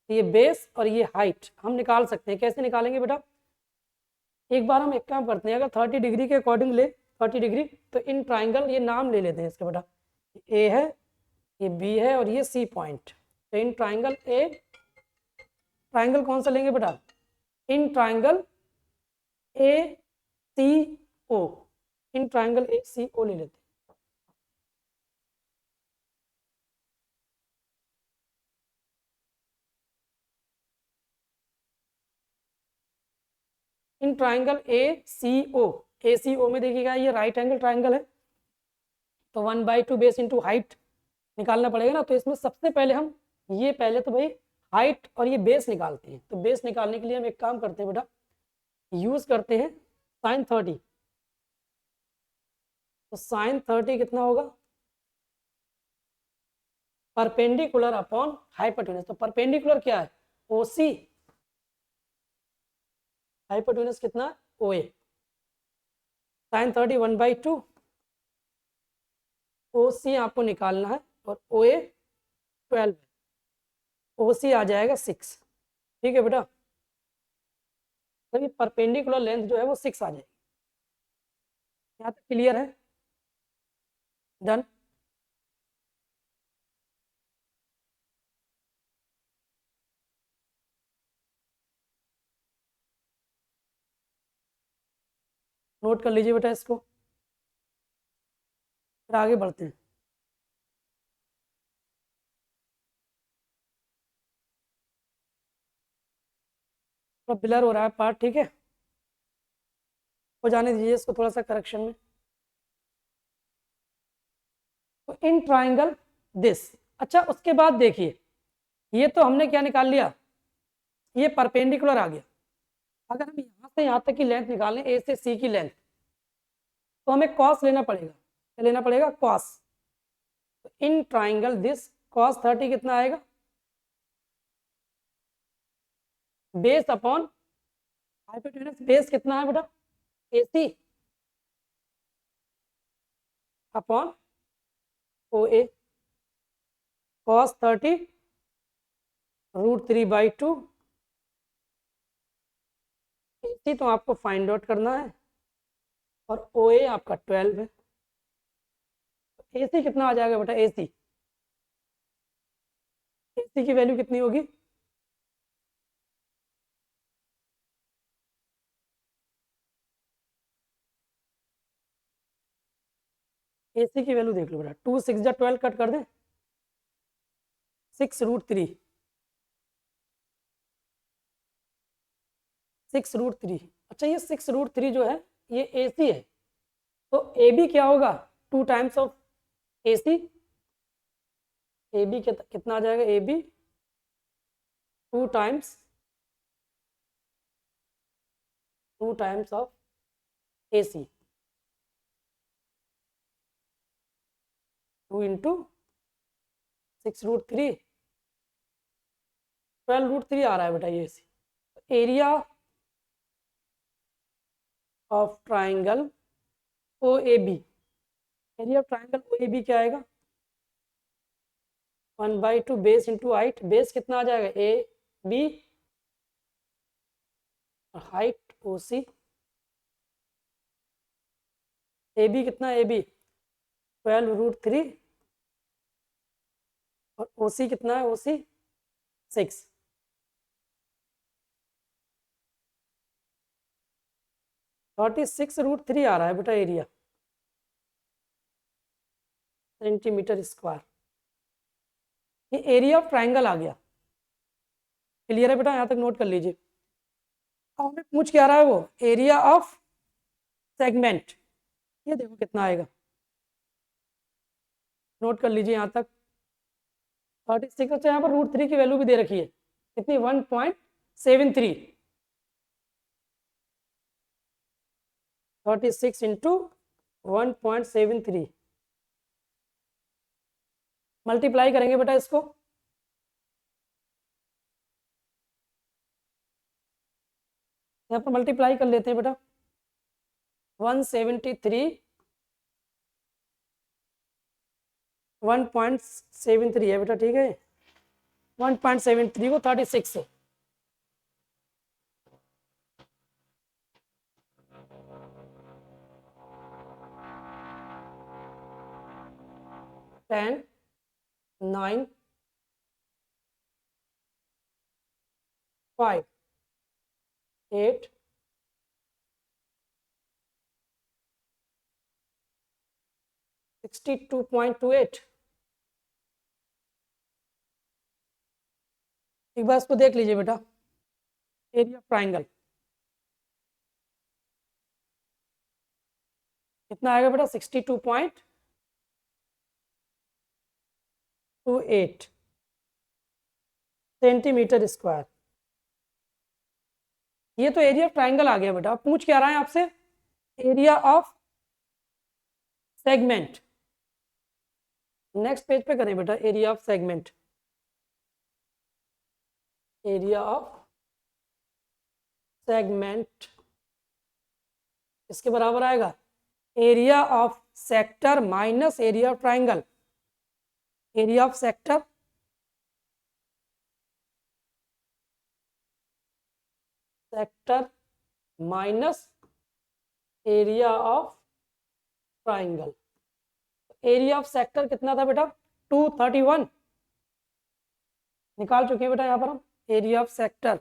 ये बेस और ये हाइट हम निकाल सकते हैं, कैसे निकालेंगे बेटा, एक बार हम एक काम करते हैं, अगर 30 डिग्री के अकॉर्डिंग ले 30 डिग्री, तो इन ट्राइंगल ये नाम ले लेते हैं इसके बेटा, ए है, ये बी है और ये सी पॉइंट, तो इन ट्राइंगल ए, ट्राइंगल कौन सा लेंगे बेटा, in triangle A C O, in triangle A C ओ ले लेते हैं, in triangle A C O, A C ओ में देखिएगा ये राइट एंगल ट्राइंगल है, तो 1/2 बेस इंटू हाइट निकालना पड़ेगा ना, तो इसमें सबसे पहले हम ये पहले तो भाई हाइट और ये बेस निकालते हैं, तो बेस निकालने के लिए हम एक काम करते हैं बेटा, यूज करते हैं साइन 30, तो साइन 30 कितना होगा, परपेंडिकुलर अपॉन हाइपोटेन्यूज, तो परपेंडिकुलर क्या है ओसी, हाइपोटेन्यूज कितना है ओए, साइन 30 1/2, ओसी आपको निकालना है और ओए 12, ओसी आ जाएगा 6, ठीक है बेटा, तभी परपेंडिकुलर लेंथ जो है वो 6 आ जाएगी, यहाँ तक क्लियर है, डन। नोट कर लीजिए बेटा इसको, फिर आगे बढ़ते हैं। तो ब्लर हो रहा है पार्ट, ठीक है, हो जाने दीजिए इसको थोड़ा सा करेक्शन में। तो इन ट्राइंगल दिस, अच्छा उसके बाद देखिए, ये तो हमने क्या निकाल लिया, ये परपेंडिकुलर आ गया। अगर हम यहाँ से यहाँ तक की लेंथ निकालें, ए से सी की लेंथ, तो हमें कॉस लेना पड़ेगा। क्या लेना पड़ेगा? Cos. In triangle this cos 30 कितना आएगा? बेस अपॉन हाइपोटेनस, बेस कितना है बेटा? AC upon OA, cos 30 √3/2। AC तो आपको फाइंड आउट करना है और OA आपका 12 है। AC कितना आ जाएगा बेटा? AC की वैल्यू कितनी होगी? AC की वैल्यू देख लो बेटा, 2 6 जा 12 कट कर दें, 6√3, 6√3। अच्छा ये 6√3 जो है ये AC है, तो AB क्या होगा? 2 टाइम्स ऑफ AC। AB कितना आ जाएगा? AB 2 times of AC, 2 into 6√3, 12√3 आ रहा है बेटा ये AC। Area of triangle OAB, area of triangle OAB क्या आएगा? 1/2 बेस इंटू हाइट, बेस कितना आ जाएगा? AB और हाइट OC। AB कितना है? AB 12√3 और OC कितना है? OC 6। 36√3 आ रहा है बेटा एरिया, सेंटीमीटर स्क्वायर। ये एरिया ऑफ ट्राइंगल आ गया। क्लियर है बेटा? यहाँ तक नोट कर लीजिए। अब हमें पूछ क्या रहा है? वो एरिया ऑफ सेगमेंट, ये देखो कितना आएगा, नोट कर लीजिए यहाँ तक। 36, अच्छा यहाँ पर √3 की वैल्यू भी दे रखी है, कितनी? 1.73। 36 इंटू 1.73, मल्टीप्लाई करेंगे बेटा इसको, यहाँ पर मल्टीप्लाई कर लेते हैं बेटा। 173 1.73 है बेटा, ठीक है। 1.73 को 36 से 10 9 5 8 62.28। एक बार इसको देख लीजिए बेटा, एरिया ऑफ ट्राइंगल कितना आएगा बेटा? 62.28 सेंटीमीटर स्क्वायर। ये तो एरिया ऑफ ट्राइंगल आ गया बेटा। पूछ क्या रहा है आपसे? Area of segment. Next page पे करें बेटा, area of segment. Area of segment इसके बराबर आएगा area of sector minus area of triangle. Area of sector minus area of triangle. Area of sector कितना था बेटा? 231 निकाल चुके हैं बेटा यहाँ पर हम। एरिया ऑफ सेक्टर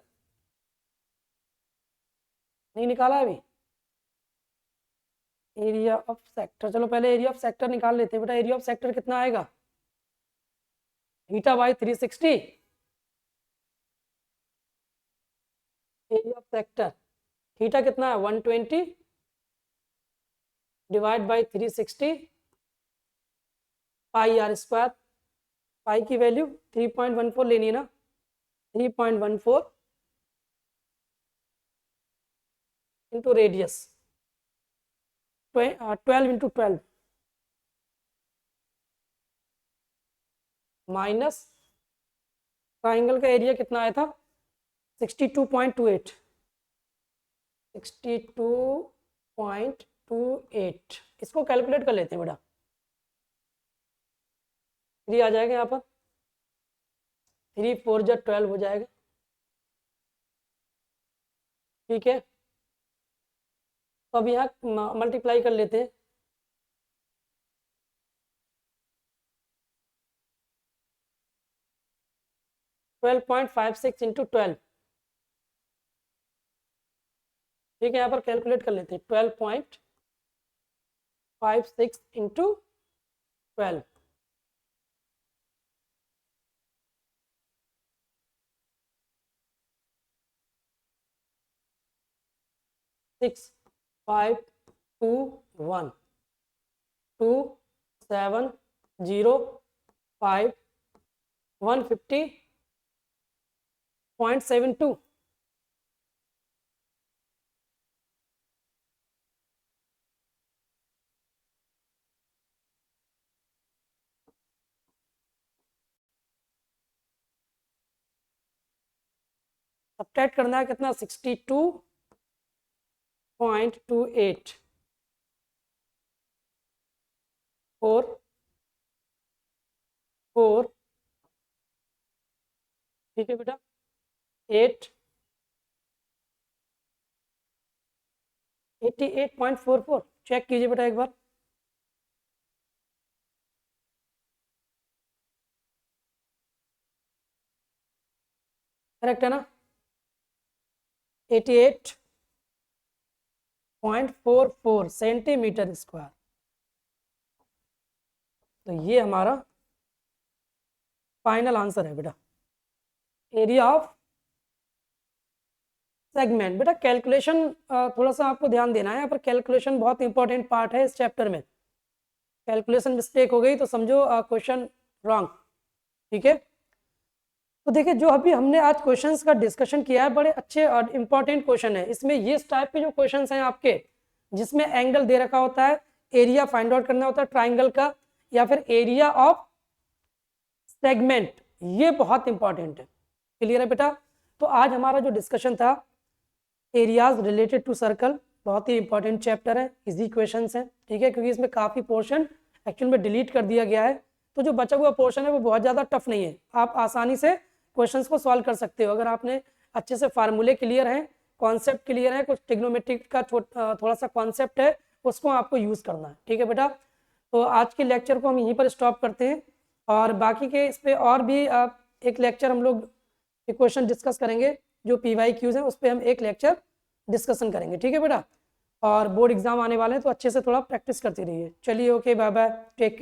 नहीं निकाला अभी? एरिया ऑफ सेक्टर, चलो पहले एरिया ऑफ सेक्टर निकाल लेते हैं बेटा। एरिया ऑफ सेक्टर कितना आएगा, theta by 360। Area of sector theta कितना है 120 divide by 360 pi r square. Pi की वैल्यू 3.14 लेनी है ना, 3.14 इंटू रेडियस 12 इंटू 12 माइनस ट्राइंगल का एरिया कितना आया था 62.28, 62.28। इसको कैलकुलेट कर लेते हैं बेटा। 3 आ जाएगा यहाँ पर, 3 4 जा 12 हो जाएगा। ठीक है, तो अब यहाँ मल्टीप्लाई कर लेते हैं। Twelve point 56 into 12। ठीक है, यहाँ पर कैलकुलेट कर लेते हैं 12.56 इंटू 12। 6 5 2 1 2 7 0 5 150.72। सब्ट्रैक्ट करना है कितना 62.28 4 4। ठीक है बेटा 8 88.44। चेक कीजिए बेटा एक बार। करेक्ट है ना, 88.44 सेंटीमीटर स्क्वायर। तो ये हमारा फाइनल आंसर है बेटा, एरिया ऑफ सेगमेंट। बेटा कैलकुलेशन थोड़ा सा आपको ध्यान देना है, यहाँ पर कैलकुलेशन बहुत इंपॉर्टेंट पार्ट है इस चैप्टर में। कैलकुलेशन मिस्टेक हो गई तो समझो क्वेश्चन रॉन्ग। ठीक है, तो देखिए जो अभी हमने आज क्वेश्चंस का डिस्कशन किया है, बड़े अच्छे और इंपॉर्टेंट क्वेश्चन है। इसमें ये टाइप के जो क्वेश्चंस हैं आपके, जिसमें एंगल दे रखा होता है, एरिया फाइंड आउट करना होता है ट्राइंगल का, या फिर एरिया ऑफ सेगमेंट, ये बहुत इंपॉर्टेंट है। क्लियर है बेटा। तो आज हमारा जो डिस्कशन था एरियाज रिलेटेड टू सर्कल, बहुत ही इंपॉर्टेंट चैप्टर है, इजी क्वेश्चंस हैं। ठीक है, क्योंकि इसमें काफ़ी पोर्शन एक्चुअल में डिलीट कर दिया गया है, तो जो बचा हुआ पोर्शन है वो बहुत ज़्यादा टफ नहीं है। आप आसानी से क्वेश्चंस को सॉल्व कर सकते हो अगर आपने अच्छे से फार्मूले क्लियर हैं, कॉन्सेप्ट क्लियर है, कुछ ट्रिग्नोमेट्रिक का थोड़ा सा कॉन्सेप्ट है, उसको आपको यूज़ करना है। ठीक है बेटा, तो आज के लेक्चर को हम यहीं पर स्टॉप करते हैं, और बाकी के इस पर और भी एक लेक्चर हम लोग क्वेश्चन डिस्कस करेंगे, जो PYQs हैं उस पर हम एक लेक्चर डिस्कशन करेंगे। ठीक है बेटा, और बोर्ड एग्जाम आने वाले हैं तो अच्छे से थोड़ा प्रैक्टिस करते रहिए। चलिए, okay, bye bye, take care.